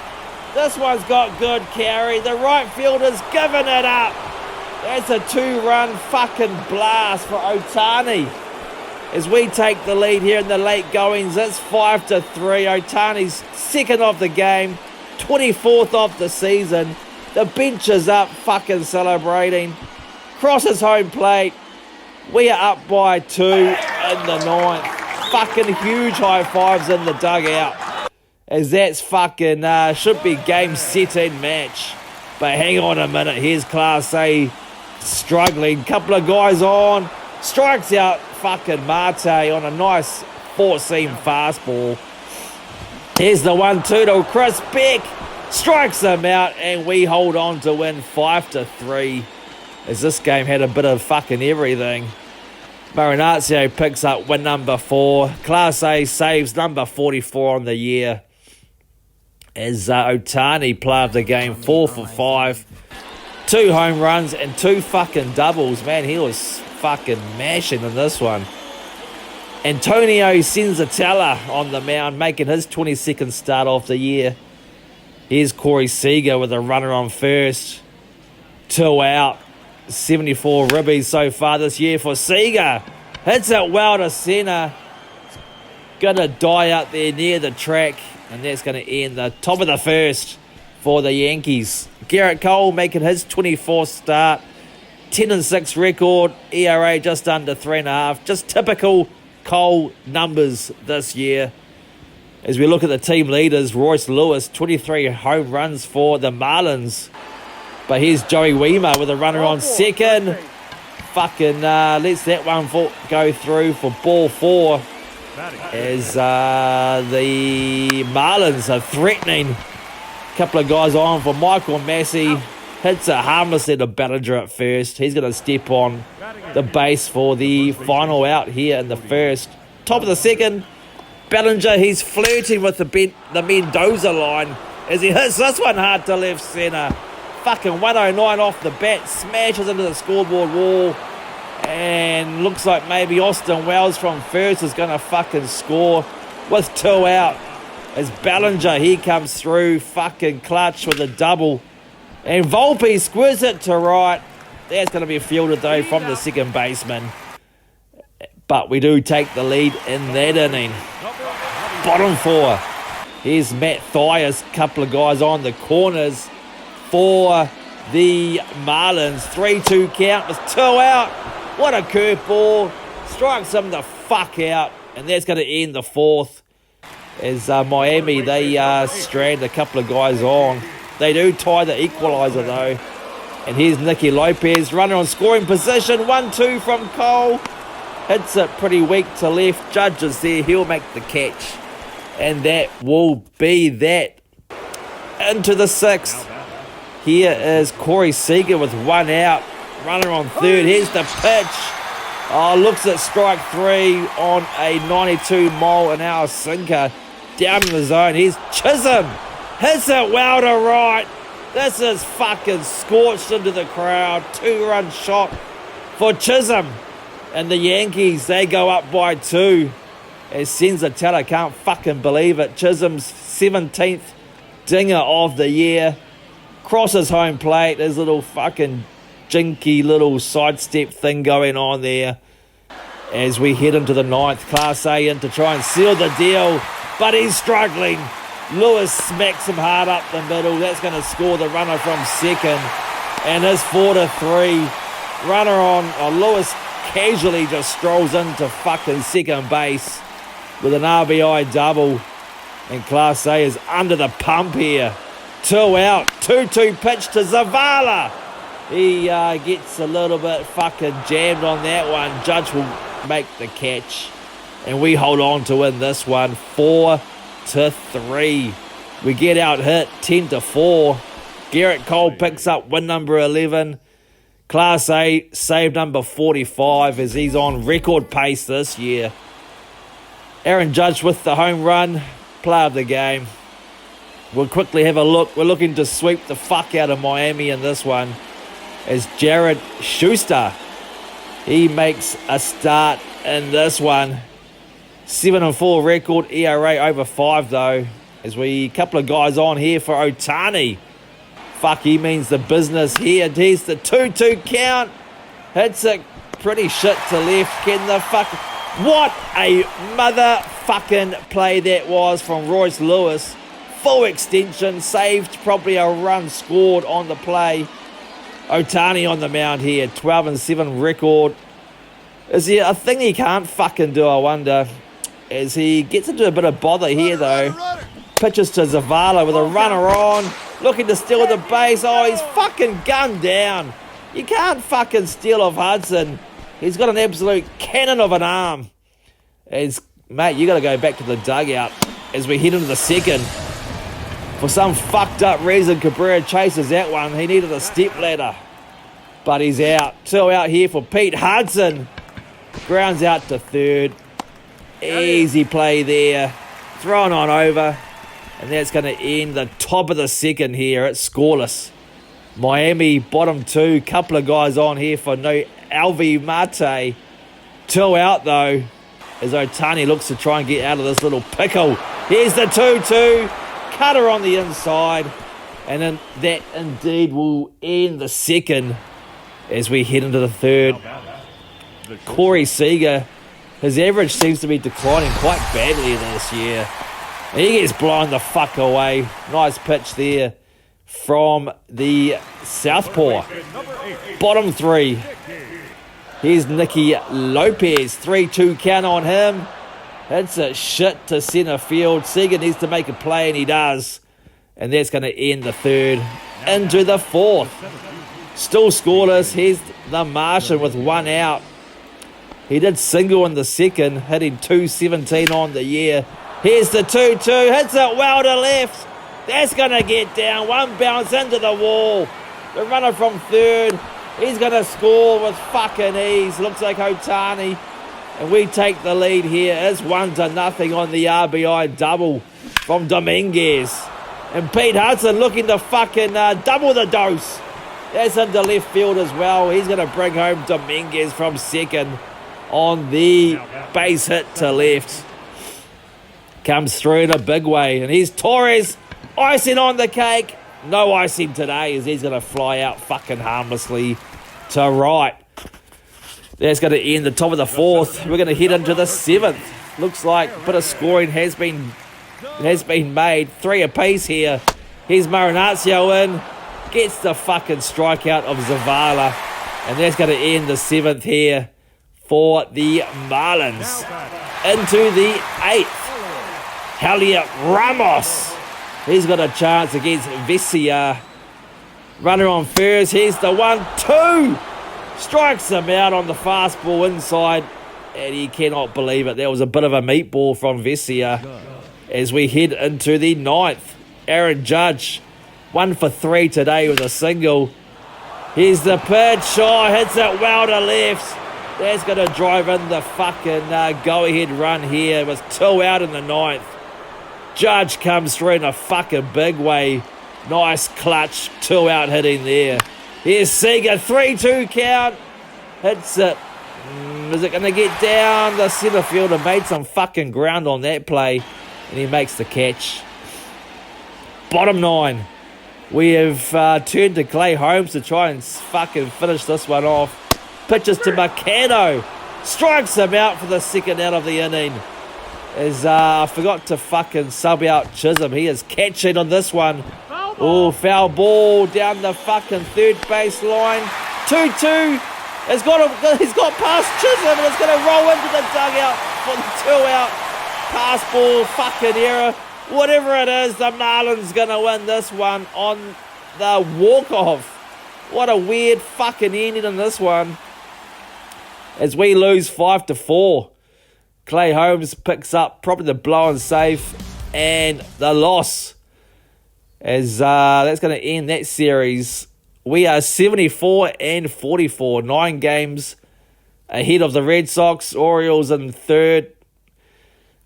S1: This one's got good carry. The right fielder's giving it up. That's a 2-run fucking blast for Ohtani. As we take the lead here in the late goings, it's 5-3. Ohtani's 2nd of the game, 24th of the season. The bench is up fucking celebrating. Crosses home plate. We are up by 2 in the 9th. Fucking huge high fives in the dugout, as that's fucking should be game set and match. But hang on a minute, here's Class A struggling. Couple of guys on, strikes out fucking Marte on a nice 4-seam fastball. Here's the 1-2 to Chris Beck, strikes him out, and we hold on to win 5-3, as this game had a bit of fucking everything. Marinaccio picks up win number 4. Class A saves number 44 on the year. As Ohtani played the game 4 for 5. 2 home runs and 2 fucking doubles. Man, he was fucking mashing in this one. Antonio Senzatella on the mound, making his 22nd start off the year. Here's Corey Seager with a runner on first. 2 out. 74 ribbies so far this year for Seager. Hits it well to centre. Gonna die out there near the track, and that's gonna end the top of the first for the Yankees. Garrett Cole making his 24th start. 10-6 record. ERA just under 3.5. Just typical Cole numbers this year. As we look at the team leaders, Royce Lewis, 23 home runs for the Marlins. But here's Joey Wiemer with a runner on second. Fucking lets that one go through for ball 4. As the Marlins are threatening. Couple of guys on for Michael Massey. Hits a harmless into Bellinger at first. He's going to step on the base for the final out here in the first. Top of the second, Bellinger, he's flirting with the Mendoza line as he hits this one hard to left centre. Fucking 109 off the bat, smashes into the scoreboard wall, and looks like maybe Austin Wells from first is going to fucking score with 2 out. As Bellinger, he comes through, fucking clutch with a double. And Volpe squirts it to right. That's going to be fielded though from the second baseman. But we do take the lead in that inning. Bottom 4. Here's Matt Thias, couple of guys on the corners for the Marlins. 3-2 count with 2 out. What a curveball. Strikes him the fuck out. And that's going to end the fourth. As Miami, they strand a couple of guys on. They do tie the equaliser though. And here's Nicky Lopez, runner on scoring position. 1-2 from Cole. Hits it pretty weak to left. Judge is there. He'll make the catch. And that will be that. Into the sixth. Here is Corey Seager with one out. Runner on third. Here's the pitch. Oh, looks at strike three on a 92 mile an hour sinker. Down in the zone. Here's Chisholm. Hits it well to right. This is fucking scorched into the crowd. 2-run shot for Chisholm. And the Yankees, they go up by 2. As Senzatella can't fucking believe it. Chisholm's 17th dinger of the year. Crosses home plate. There's a little fucking jinky little sidestep thing going on there. As we head into the ninth. Class A in to try and seal the deal. But he's struggling. Lewis smacks him hard up the middle. That's going to score the runner from second. And it's 4-3. Runner on Lewis casually just strolls into fucking second base with an RBI double. And Class A is under the pump here. 2 out. 2-2 pitch to Zavala. He gets a little bit fucking jammed on that one. Judge will make the catch. And we hold on to win this one 4-3. We get out hit 10-4. Garrett Cole picks up win number 11. Class A save number 45 as he's on record pace this year. Aaron Judge with the home run. Player of the game. We'll quickly have a look. We're looking to sweep the fuck out of Miami in this one. As Jared Schuster, he makes a start in this one. 7-4 record, ERA over 5 though. As we couple of guys on here for Otani. Fuck, he means the business here. Here's the 2-2 count. Hits it pretty shit to left. Can the fuck... What a motherfucking play that was from Royce Lewis. Full extension, saved, probably a run scored on the play. Otani on the mound here, 12-7 record. Is there a thing he can't fucking do, I wonder? As he gets into a bit of bother here though. Pitches to Zavala with a runner on. Looking to steal the base. Oh, he's fucking gunned down. You can't fucking steal off Hudson. He's got an absolute cannon of an arm. Mate, you got to go back to the dugout as we head into the second. For some fucked up reason, Cabrera chases that one. He needed a step ladder. But he's out. 2 out here for Pete Hudson. Grounds out to third. Easy play there. Thrown on over. And that's going to end the top of the second here. It's scoreless. Miami, bottom 2. Couple of guys on here for no Alvi Mate. 2 out, though, as Otani looks to try and get out of this little pickle. Here's the 2-2. Cutter on the inside. And then that indeed will end the second as we head into the third. Corey Seager, his average seems to be declining quite badly this year. And he gets blown the fuck away. Nice pitch there from the southpaw. Bottom 3. Here's Nicky Lopez. 3-2 count on him. Hits it shit to centre field. Seager needs to make a play, and he does. And that's going to end the third. Into the fourth. Still scoreless. Here's the Martian with 1 out. He did single in the second, hitting .217 on the year. Here's the 2-2. Hits it well to left. That's going to get down. One bounce into the wall. The runner from third. He's going to score with fucking ease. Looks like Otani. And we take the lead here. It's 1-0 on the RBI double from Dominguez. And Pete Hudson looking to fucking double the dose. That's into left field as well. He's going to bring home Dominguez from second on the base hit to left. Comes through in a big way. And here's Torres. Icing on the cake. No icing today as he's going to fly out fucking harmlessly to right. That's going to end the top of the fourth. We're going to head into the seventh. Looks like a bit of scoring has been made. 3 apiece here. Here's Marinaccio in. Gets the fucking strikeout of Zavala. And that's going to end the seventh here. for the Marlins. Into the 8th. Heliot Ramos. He's got a chance against Vesia. Runner on first. Here's the 1-2. Strikes him out on the fastball inside. And he cannot believe it. That was a bit of a meatball from Vesia. As we head into the 9th. Aaron Judge. 1 for 3 today with a single. Here's the pitch. Oh, hits it well to left. That's going to drive in the fucking go-ahead run here with 2 out in the 9th. Judge comes through in a fucking big way. Nice clutch, 2 out hitting there. Here's Seager, 3-2 count. Hits it. Is it going to get down? The centre fielder made some fucking ground on that play. And he makes the catch. Bottom 9. We have turned to Clay Holmes to try and fucking finish this one off. Pitches to Meccano. Strikes him out for the second out of the inning. As I forgot to fucking sub out Chisholm. He is catching on this one. Oh, foul ball down the fucking third base line. 2-2. He's got past Chisholm and it's going to roll into the dugout for the 2-out pass ball fucking error. Whatever it is, the Marlins going to win this one on the walk-off. What a weird fucking ending in this one. As we lose 5-4. Clay Holmes picks up probably the blow and save and the loss. As that's going to end that series. We are 74-44. 9 games ahead of the Red Sox. Orioles in 3rd.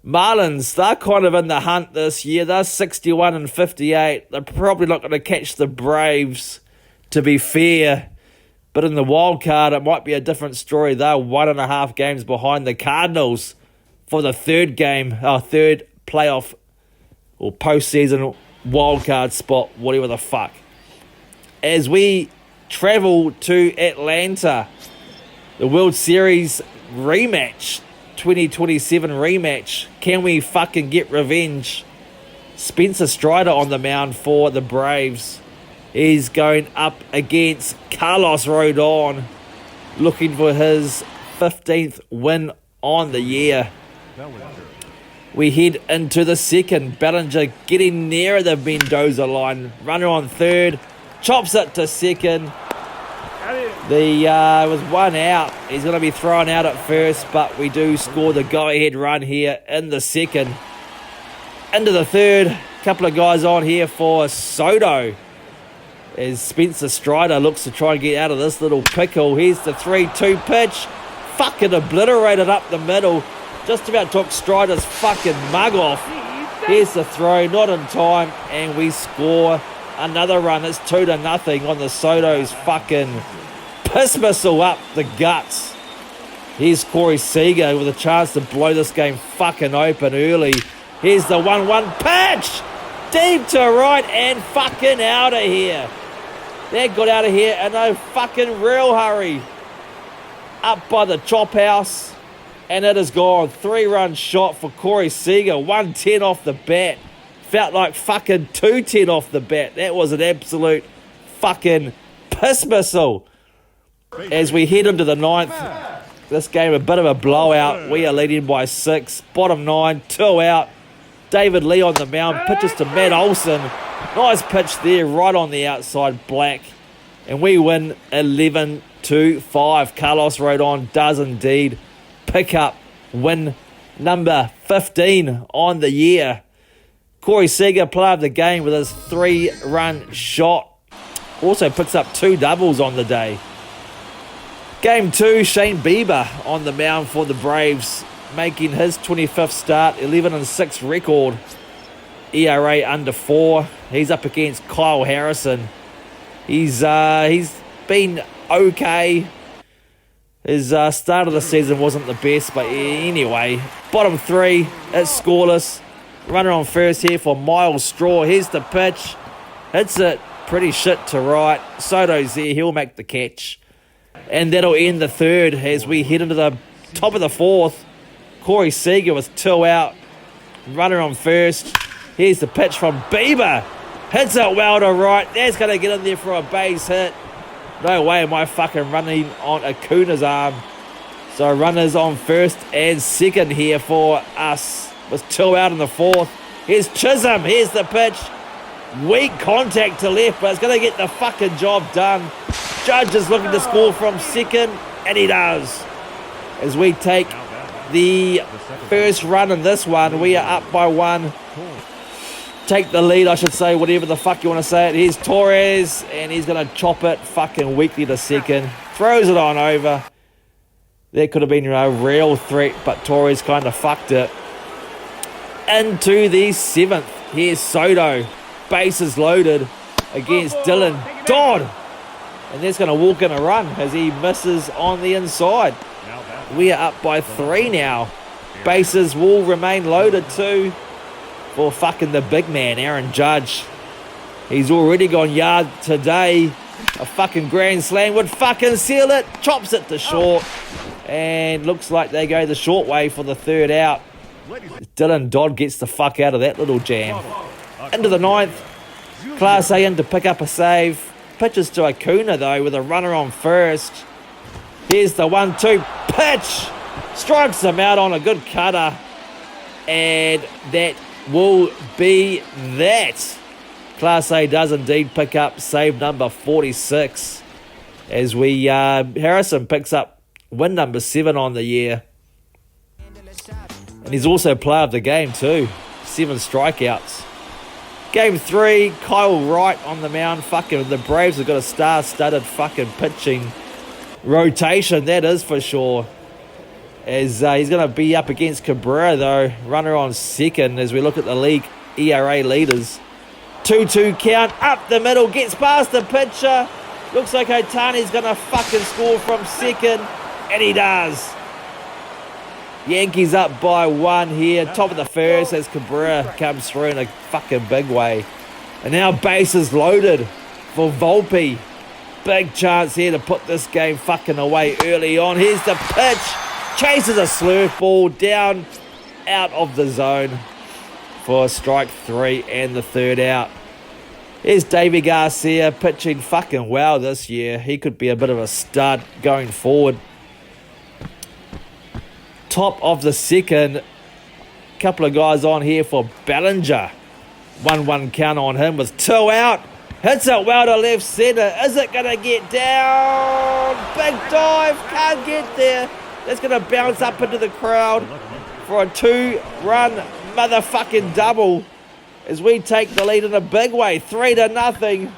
S1: Marlins, they're kind of in the hunt this year. They're 61-58. They're probably not going to catch the Braves, to be fair. But in the wild card, it might be a different story. They're 1.5 games behind the Cardinals for the third playoff or postseason wild card spot, whatever the fuck. As we travel to Atlanta, the World Series rematch, 2027 rematch. Can we fucking get revenge? Spencer Strider on the mound for the Braves. He's going up against Carlos Rodon, looking for his 15th win on the year. We head into the second. Bellinger getting near the Mendoza line. Runner on third. Chops it to second. Was 1 out. He's going to be thrown out at first, but we do score the go-ahead run here in the second. Into the third. Couple of guys on here for Soto. As Spencer Strider looks to try and get out of this little pickle. Here's the 3-2 pitch. Fucking obliterated up the middle. Just about took Strider's fucking mug off. Here's the throw, not in time, and we score another run. It's 2-0 on the Soto's fucking piss missile up the guts. Here's Corey Seager with a chance to blow this game fucking open early. Here's the 1-1 pitch. Deep to right and fucking out of here. That got out of here in no fucking real hurry. Up by the chop house. And it is gone. 3-run shot for Corey Seager. 110 off the bat. Felt like fucking 210 off the bat. That was an absolute fucking piss missile. As we head into the 9th. This game a bit of a blowout. We are leading by 6. Bottom 9. 2 out. David Lee on the mound. Pitches to Matt Olson. Nice pitch there. Right on the outside. Black. And we win 11-5. Carlos Rodon does indeed pick up win number 15 on the year. Corey Seager player of the game with his 3-run shot. Also picks up 2 doubles on the day. Game 2, Shane Bieber on the mound for the Braves, making his 25th start, 11-6 record. ERA under 4. He's up against Kyle Harrison. He's been okay. His start of the season wasn't the best, but anyway. Bottom 3, it's scoreless. Runner on first here for Miles Straw. Here's the pitch. Hits it pretty shit to right. Soto's there. He'll make the catch. And that'll end the third as we head into the top of the 4th. Corey Seager with 2 out. Runner on first. Here's the pitch from Bieber. Hits it well to right. That's going to get in there for a base hit. No way am I fucking running on Acuna's arm. So runners on first and second here for us. With 2 out in the 4th. Here's Chisholm. Here's the pitch. Weak contact to left, but it's going to get the fucking job done. Judge is looking to score from second, and he does. As we take the first run in this one, we are up by 1. Take the lead, I should say, whatever the fuck you want to say it. Here's Torres, and he's going to chop it fucking weakly to second. Throws it on over. There could have been a real threat, but Torres kind of fucked it. Into the 7th. Here's Soto. Bases loaded against Dylan Dodd. And that's going to walk in a run as he misses on the inside. We are up by 3 now. Bases will remain loaded too for fucking the big man, Aaron Judge. He's already gone yard today. A fucking grand slam would fucking seal it. Chops it to short. And looks like they go the short way for the 3rd out. Dylan Dodd gets the fuck out of that little jam. Into the 9th. Class A in to pick up a save. Pitches to Acuna though with a runner on first. Here's the 1-2 pitch. Strikes him out on a good cutter. And that will be that. Class A does indeed pick up save number 46. As we Harrison picks up win number 7 on the year. And he's also player of the game too. 7 strikeouts. Game 3, Kyle Wright on the mound. Fucking the Braves have got a star-studded fucking pitching rotation, that is for sure. As he's going to be up against Cabrera though. Runner on second as we look at the league ERA leaders. 2-2 count, up the middle, gets past the pitcher. Looks like Otani's going to fucking score from second. And he does. Yankees up by 1 here. Top of the first as Cabrera comes through in a fucking big way. And now bases loaded for Volpe. Big chance here to put this game fucking away early on. Here's the pitch. Chases a slurve ball down out of the zone for strike 3 and the 3rd out. Here's Davey Garcia pitching fucking well this year. He could be a bit of a stud going forward. Top of the 2nd. Couple of guys on here for Bellinger. 1-1 count on him with 2 out. Hits it well to left centre. Is it going to get down? Big dive. Can't get there. That's going to bounce up into the crowd for a 2-run motherfucking double. As we take the lead in a big way. 3-0.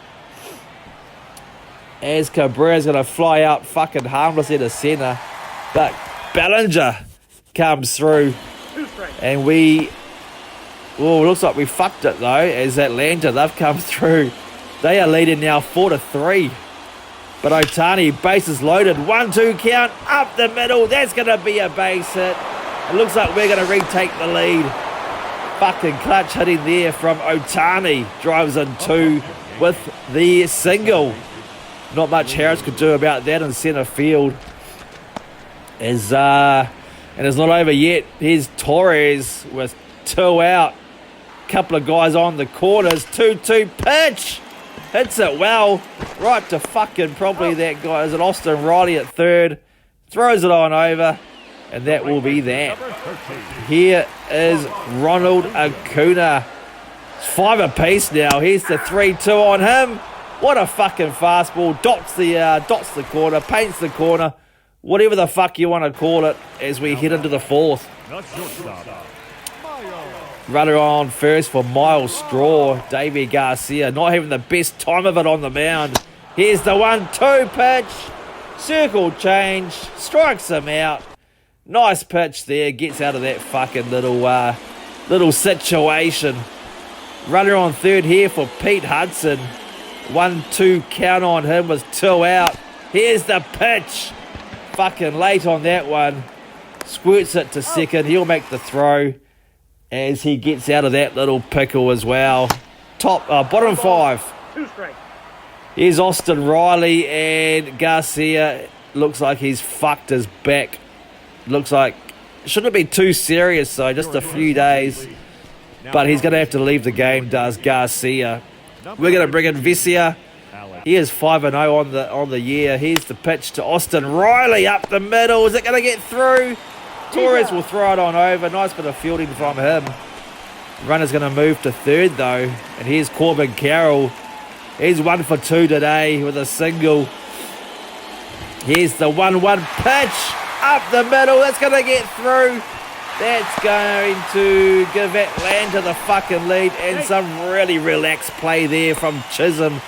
S1: As Cabrera's going to fly out fucking harmless into centre. But Bellinger comes through, and looks like we fucked it though, as Atlanta, they've come through. They are leading now 4-3. But Otani, bases loaded, 1-2 count, up the middle, that's going to be a base hit. It looks like we're going to retake the lead. Fucking clutch hitting there from Otani, drives in 2 with the single. Not much Harris could do about that in centre field. And it's not over yet. Here's Torres with 2 out. Couple of guys on the corners. 2-2 pitch. Hits it well. Right to fucking probably that guy. Is it Austin Riley at 3rd? Throws it on over. And that will be that. Here is Ronald Acuna. It's 5 apiece now. Here's the 3-2 on him. What a fucking fastball. Dots the corner. Paints the corner. Whatever the fuck you want to call it as we head into the 4th. Runner on first for Miles Straw. Davey Garcia not having the best time of it on the mound. Here's the 1-2 pitch. Circle change. Strikes him out. Nice pitch there. Gets out of that fucking little situation. Runner on 3rd here for Pete Hudson. 1-2 count on him with 2 out. Here's the pitch. Fucking late on that one. Squirts it to 2nd. He'll make the throw as he gets out of that little pickle as well. Bottom 5. Here's Austin Riley, and Garcia looks like he's fucked his back. Looks like shouldn't be too serious though, just a few days. But he's going to have to leave the game, does Garcia. We're going to bring in Vesia He is 5-0 on the year. Here's the pitch to Austin Riley up the middle. Is it going to get through? Torres will throw it on over. Nice bit of fielding from him. Runner's going to move to third though. And here's Corbin Carroll. He's 1 for 2 today with a single. Here's the 1-1 pitch up the middle. That's going to get through. That's going to give Atlanta the fucking lead, and some really relaxed play there from Chisholm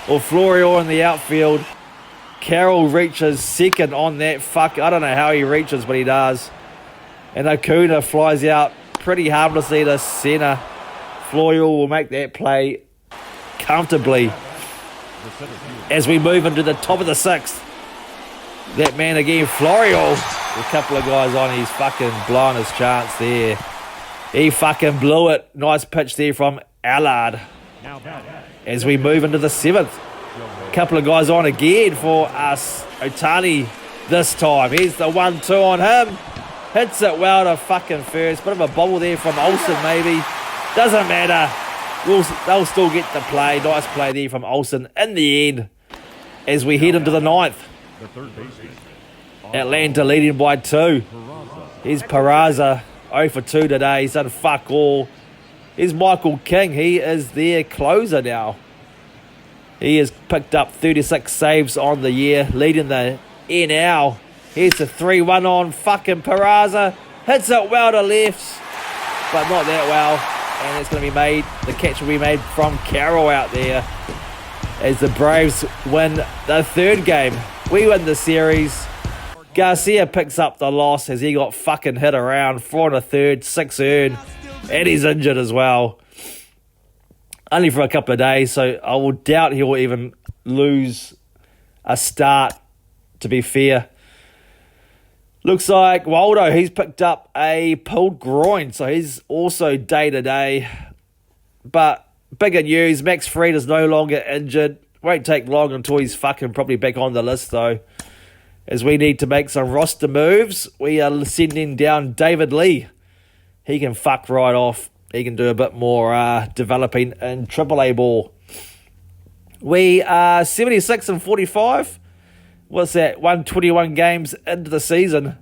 S1: or Florio in the outfield. Carroll reaches second on that. I don't know how he reaches, but he does. And Acuna flies out pretty harmlessly to center. Florio will make that play comfortably as we move into the top of the 6th. That man again, Florio, a couple of guys on, he's fucking blowing his chance there. He fucking blew it. Nice pitch there from Allard. As we move into the 7th. A couple of guys on again for us. Otani this time. Here's the 1-2 on him. Hits it well to fucking first. Bit of a bobble there from Olsen maybe. Doesn't matter. They'll still get the play. Nice play there from Olsen in the end. As we head into the 9th. Atlanta leading by 2. Here's Peraza, 0 for 2 today. He's done fuck all. Here's Michael King. He is their closer now. He has picked up 36 saves on the year, leading the NL. Here's the 3-1 on fucking Peraza. Hits it well to left, but not that well. And it's going to be made, the catch will be made from Carroll out there. As the Braves win the 3rd game. We win the series. Garcia picks up the loss as he got fucking hit around. 4 1/3, 6 earned. And he's injured as well. Only for a couple of days, so I will doubt he will even lose a start, to be fair. Looks like Waldo, he's picked up a pulled groin, so he's also day-to-day. But bigger news, Max Fried is no longer injured. Won't take long until he's fucking probably back on the list, though. As we need to make some roster moves, we are sending down David Lee. He can fuck right off. He can do a bit more developing in AAA ball. We are 76-45. What's that? 121 games into the season.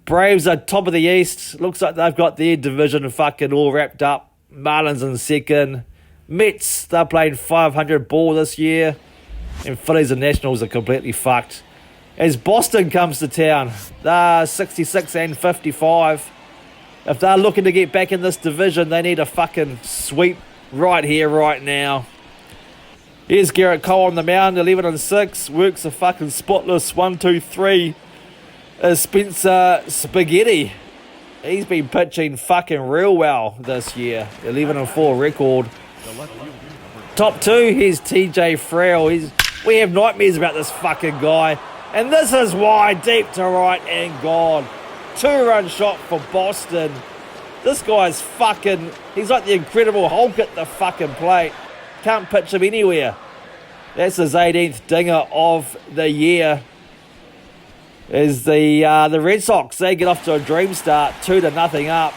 S1: Braves are top of the East. Looks like they've got their division fucking all wrapped up. Marlins in second. Mets, they're playing 500 ball this year. And Phillies and Nationals are completely fucked. As Boston comes to town, they're 66-55. If they're looking to get back in this division, they need a fucking sweep right here, right now. Here's Garrett Cole on the mound, 11-6. Works a fucking spotless 1-2-3. Spencer Spaghetti. He's been pitching fucking real well this year. 11-4 record. Top 2, here's TJ Frale. We have nightmares about this fucking guy. And this is why, deep to right and gone. 2-run shot for Boston. This guy's fucking... He's like the Incredible Hulk at the fucking plate. Can't pitch him anywhere. That's his 18th dinger of the year. Is the Red Sox, they get off to a dream start, 2-0 up.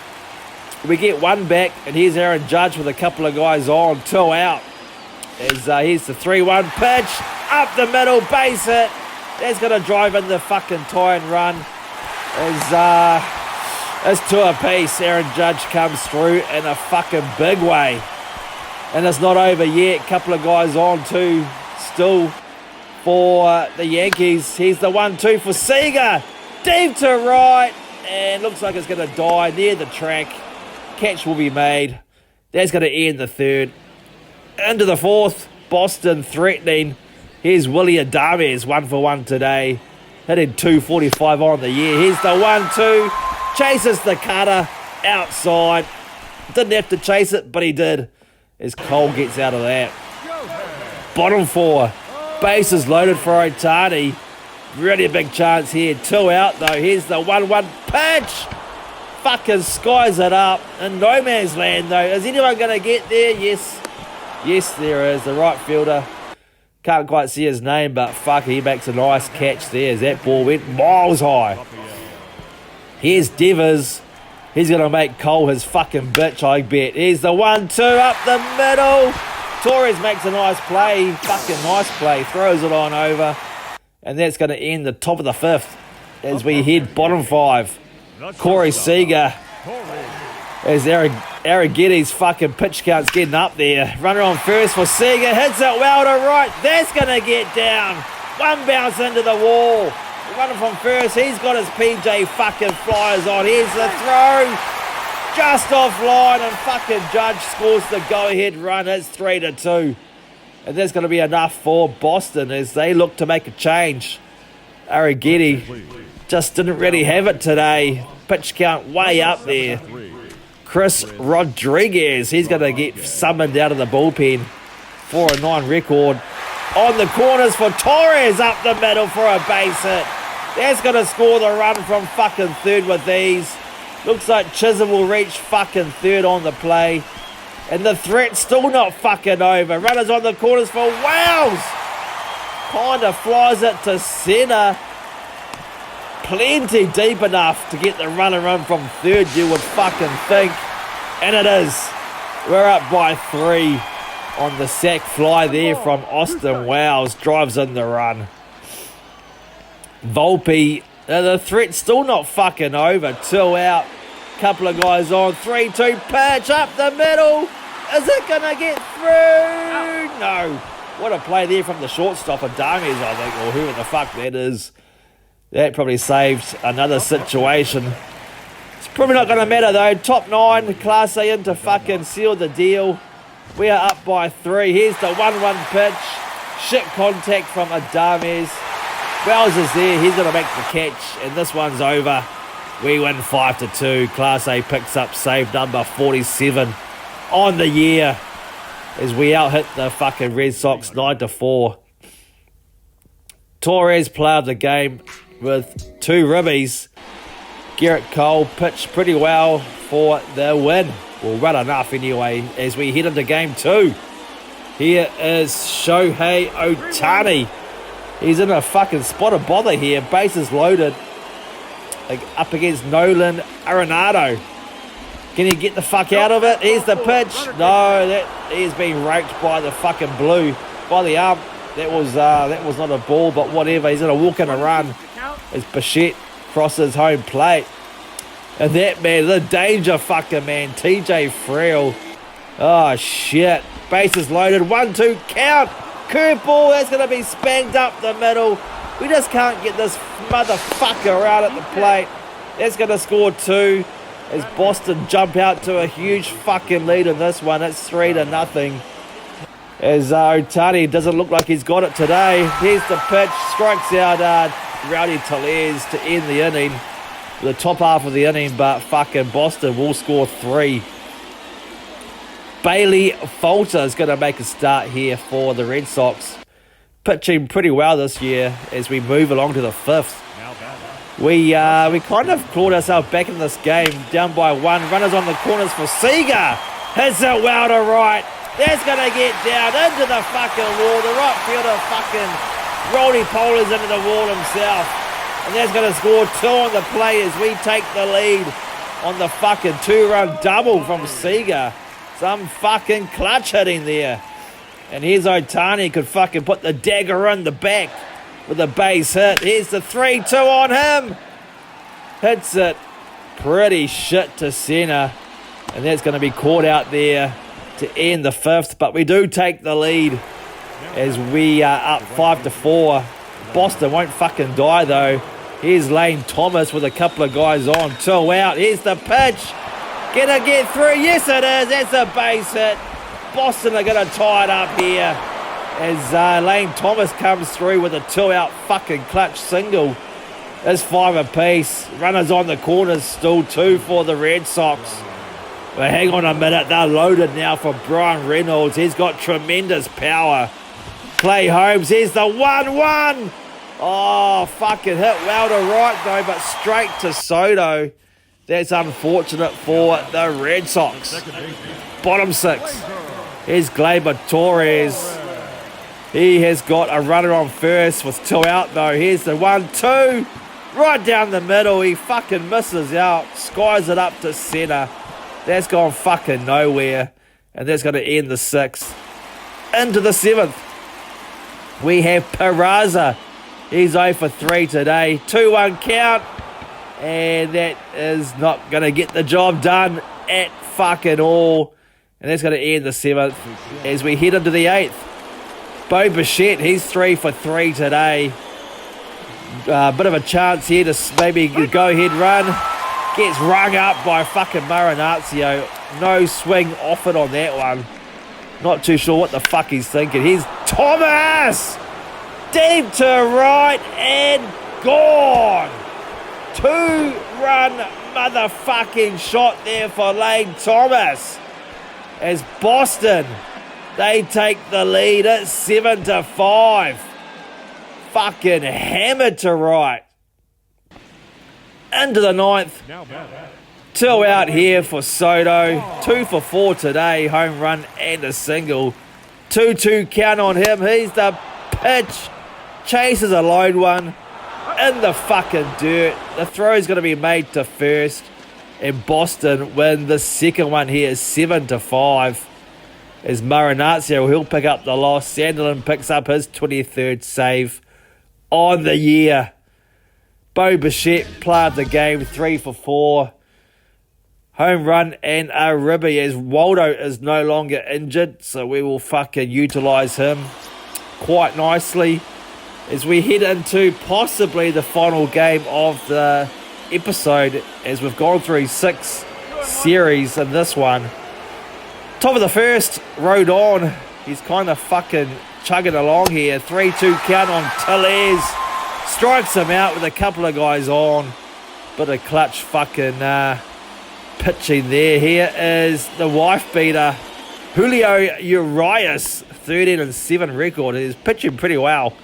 S1: We get one back, and here's Aaron Judge with a couple of guys on, 2 out. Here's the 3-1 pitch, up the middle, base hit. That's going to drive in the fucking tie and run. It's 2 apiece. Aaron Judge comes through in a fucking big way. And it's not over yet. Couple of guys on too, still for the Yankees. Here's the 1-2 for Seager. Deep to right. And looks like it's going to die near the track. Catch will be made. That's going to end the 3rd. Into the 4th. Boston threatening. Here's Willie Adames, 1 for 1 today. Hitting 245 on the year. Here's the 1-2. Chases the cutter outside. Didn't have to chase it, but he did. As Cole gets out of that. Bottom 4. Bases loaded for Otani. Really a big chance here. 2 out though. Here's the 1-1 pitch. Fucking skies it up. In no man's land though. Is anyone going to get there? Yes. Yes, there is. The right fielder. Can't quite see his name, but fuck, he makes a nice catch there as that ball went miles high. Here's Devers. He's going to make Cole his fucking bitch, I bet. Here's the 1-2 up the middle. Torres makes a nice play. Fucking nice play. Throws it on over. And that's going to end the top of the fifth as we head bottom five. Corey Seager as Arighetti's fucking pitch count's getting up there. Runner on first for Seager. Hits it well to right. That's going to get down. One bounce into the wall. Runner from first. He's got his PJ fucking flyers on. Here's the throw. Just offline, and fucking Judge scores the go-ahead run. It's 3-2. And that's going to be enough for Boston as they look to make a change. Arighetti just didn't really have it today. Pitch count way up there. Chris Rodriguez, he's going to get summoned out of the bullpen. 4-9 record. On the corners for Torres up the middle for a base hit. That's going to score the run from fucking third with these. Looks like Chisholm will reach fucking third on the play. And the threat's still not fucking over. Runners on the corners for Wells. Kind of flies it to centre. Plenty deep enough to get the run from third, you would fucking think. And it is. We're up by 3 on the sack fly there from Austin Wells. Drives in the run. Volpe. The threat's still not fucking over. 2 out. Couple of guys on. 3-2 pitch up the middle. Is it going to get through? No. What a play there from the shortstop of Damies, I think, or whoever the fuck that is. That probably saved another situation. It's probably not going to matter, though. Top 9, Class A in to fucking seal the deal. We are up by 3. Here's the 1-1 pitch. Shit contact from Adames. Wells is there. He's going to make the catch, and this one's over. We win 5-2. Class A picks up save number 47 on the year as we out-hit the fucking Red Sox 9-4. Torres player of the game with 2 ribbies. Garrett Cole pitched pretty well for the win. Well, well enough anyway as we head into game 2. Here is Shohei Ohtani. He's in a fucking spot of bother here. Bases loaded. Up against Nolan Arenado. Can he get the fuck out of it? Here's the pitch. No, he's been raked by the fucking blue. By the arm. That was not a ball, but whatever. He's going to walk in a run as Bichette crosses home plate. And that man, the danger fucking man, TJ Friel. Oh, shit. Bases loaded. 1-2 count. Curveball. That's going to be spanked up the middle. We just can't get this motherfucker out at the plate. That's going to score 2 as Boston jump out to a huge fucking lead in this one. It's 3-0. As Ohtani doesn't look like he's got it today. Here's the pitch. Strikes out Rowdy Tellez to end the inning. The top half of the inning, but fucking Boston will score 3. Bailey Falter is going to make a start here for the Red Sox. Pitching pretty well this year as we move along to the 5th. We kind of clawed ourselves back in this game, down by 1. Runners on the corners for Seager. Hits it well to right. That's going to get down into the fucking wall. The right fielder fucking Rolly Polars into the wall himself. And that's going to score 2 on the play as we take the lead on the fucking 2-run double from Seager. Some fucking clutch hitting there. And here's Ohtani, could fucking put the dagger in the back with a base hit. Here's the 3-2 on him. Hits it pretty shit to centre. And that's going to be caught out there to end the 5th. But we do take the lead as we are up 5-4. Boston won't fucking die though. Here's Lane Thomas with a couple of guys on. 2 out. Here's the pitch. Gonna get through. Yes, it is. That's a base hit. Boston are going to tie it up here as Lane Thomas comes through with a 2-out fucking clutch single. It's 5 apiece. Runners on the corners, still 2 for the Red Sox. But hang on a minute. They're loaded now for Brian Reynolds. He's got tremendous power. Clay Holmes. Here's the 1-1. Oh, fucking hit well to right though, but straight to Soto. That's unfortunate for the Red Sox. Bottom 6. Here's Gleyber Torres. He has got a runner on first with 2 out though. Here's the 1-2. Right down the middle. He fucking misses out. Skies it up to centre. That's gone fucking nowhere. And that's going to end the 6th. into the 7th. We have Peraza. He's 0 for 3 today. 2-1 count. And that is not going to get the job done at fucking all. And that's going to end the 7th as we head into the 8th. Bo Bichette, he's 3 for 3 today. Bit of a chance here to maybe go ahead run. Gets rung up by fucking Marinazio. No swing off it on that one. Not too sure what the fuck he's thinking. Here's Thomas! Deep to right and gone! 2-run motherfucking shot there for Lane Thomas. As Boston, they take the lead at 7-5. Fucking hammered to right. Into the 9th. 2 out here for Soto. 2 for 4 today. Home run and a single. 2-2 count on him. He's the pitch. Chases a lone one. In the fucking dirt. The throw's going to be made to first. And Boston win the second one here 7-5. As Marinazio, he'll pick up the loss. Sanderlin picks up his 23rd save on the year. Bo Bichette player of the game, 3 for 4. Home run and a ribby as Waldo is no longer injured. So we will fucking utilise him quite nicely. As we head into possibly the final game of the episode, as we've gone through 6 series in this one. Top of the first, Rodon. He's kind of fucking chugging along here. 3-2 count on Tellez. Strikes him out with a couple of guys on. Bit of clutch fucking pitching there. Here is the wife beater, Julio Urias. 13-7 record. He's pitching pretty well.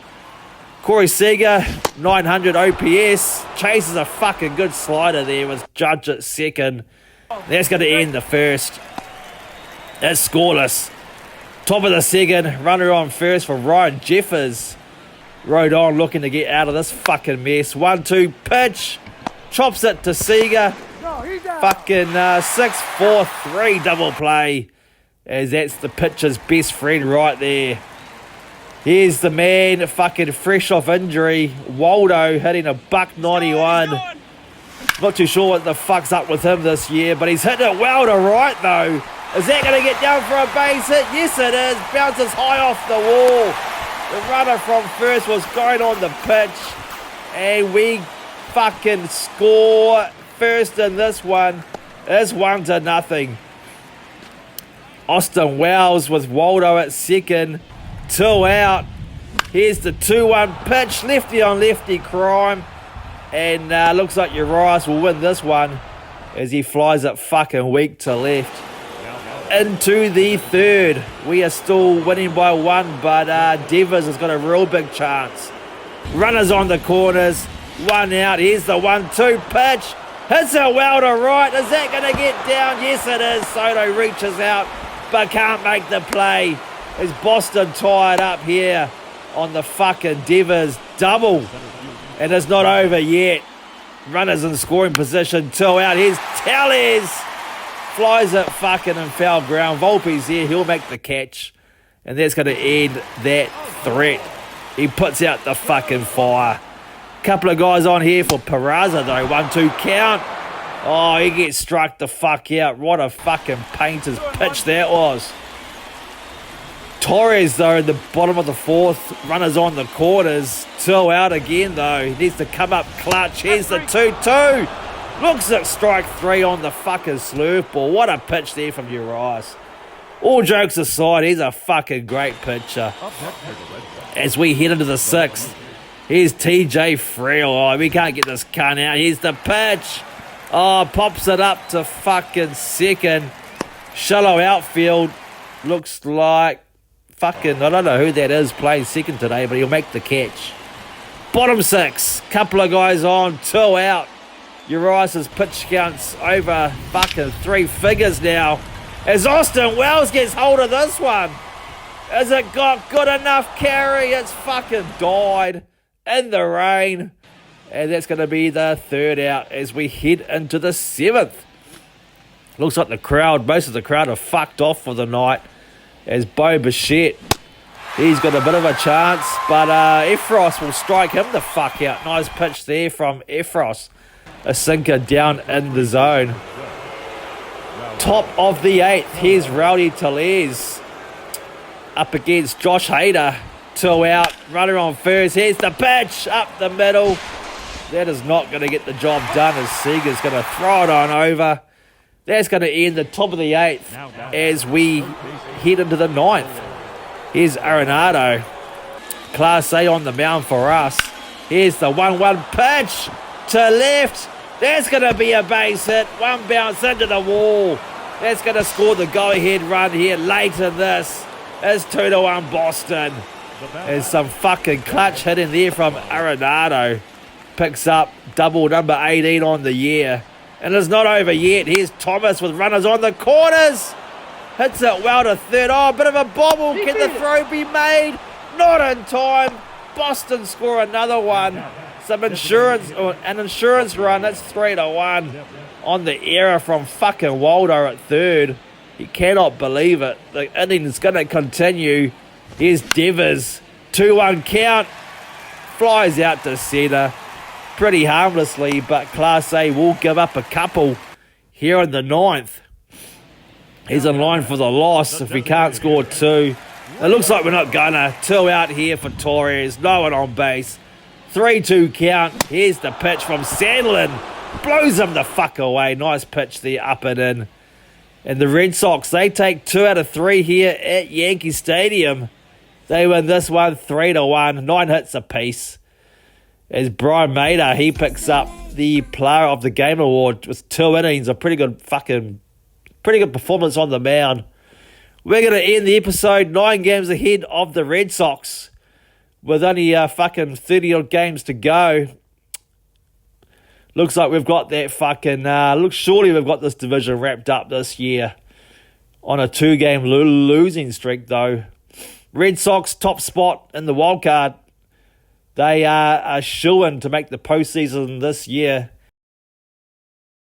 S1: Corey Seager, 900 OPS. Chases a fucking good slider there with Judge at second. That's going to end the first. That's scoreless. Top of the second, runner on first for Ryan Jeffers. Rode on looking to get out of this fucking mess. 1-2 pitch. Chops it to Seager. Fucking 6-4-3 double play. As that's the pitcher's best friend right there. Here's the man fucking fresh off injury. Waldo hitting a $191. Not too sure what the fuck's up with him this year, but he's hitting it well to right though. Is that going to get down for a base hit? Yes it is. Bounces high off the wall. The runner from first was going on the pitch. And we fucking score first in this one. It's 1-0. Austin Wells with Waldo at second. 2 out. Here's the 2-1 pitch. Lefty on lefty crime. And looks like Urias will win this one as he flies it fucking weak to left. Into the third. We are still winning by 1, but Devers has got a real big chance. Runners on the corners. 1 out. Here's the 1-2 pitch. Hits it well to right. Is that going to get down? Yes, it is. Soto reaches out, but can't make the play. Is Boston tied up here on the fucking Devers double. And it's not over yet. Runners in scoring position. 2 out. Here's Tellez. Flies it fucking in foul ground. Volpe's here. He'll make the catch. And that's going to end that threat. He puts out the fucking fire. Couple of guys on here for Peraza though. 1-2 count. Oh, he gets struck the fuck out. What a fucking painter's pitch that was. Torres, though, in the bottom of the fourth. Runners on the corners. 2 out again, though. He needs to come up clutch. Here's the 2-2. Looks like strike 3 on the fucking slurf ball. What a pitch there from Urias. All jokes aside, he's a fucking great pitcher. As we head into the 6th. Here's TJ Friel. Oh, we can't get this cunt out. Here's the pitch. Oh, pops it up to fucking second. Shallow outfield. Looks like fucking, I don't know who that is playing second today, but he'll make the catch. Bottom 6. Couple of guys on. 2 out. Urias' pitch counts over fucking 3 figures now. As Austin Wells gets hold of this one. Has it got good enough carry? It's fucking died in the rain. And that's going to be the 3rd out as we head into the 7th. Looks like the crowd, most of the crowd are fucked off for the night. as Bo Bichette. He's got a bit of a chance, but Efros will strike him the fuck out. Nice pitch there from Efros. A sinker down in the zone. Top of the 8th. Here's Rowdy Tellez up against Josh Hader. 2 out. Runner on first. Here's the pitch up the middle. That is not going to get the job done as Seager's going to throw it on over. That's going to end the top of the 8th as we head into the 9th. Here's Arenado. Class A on the mound for us. Here's the 1-1 pitch to left. That's going to be a base hit. One bounce into the wall. That's going to score the go-ahead run here late in this. It's 2-1 Boston. There's some fucking clutch hit in there from Arenado. Picks up double number 18 on the year. And it's not over yet. Here's Thomas with runners on the corners. Hits it well to third. Oh, a bit of a bobble. Can the throw be made? Not in time. Boston score another one. Some insurance, or an insurance run. That's 3-1 on the error from fucking Waldo at third. You cannot believe it. The inning is going to continue. Here's Devers. 2-1 count. Flies out to centre. Pretty harmlessly, but Class A will give up a couple here in the 9th. He's in line for the loss if we can't score 2. It looks like we're not gonna. 2 out here for Torres. No one on base. 3-2 count. Here's the pitch from Sandlin. Blows him the fuck away. Nice pitch there, up and in. And the Red Sox, they take 2 out of 3 here at Yankee Stadium. They win this one 3-1. 9 hits apiece. As Brian Mader, he picks up the Player of the Game award with 2 innings. A pretty good performance on the mound. We're going to end the episode 9 games ahead of the Red Sox with only fucking 30-odd games to go. Looks like we've got that fucking... surely we've got this division wrapped up this year on a 2-game losing streak, though. Red Sox top spot in the wild card. They are shoo-in to make the postseason this year.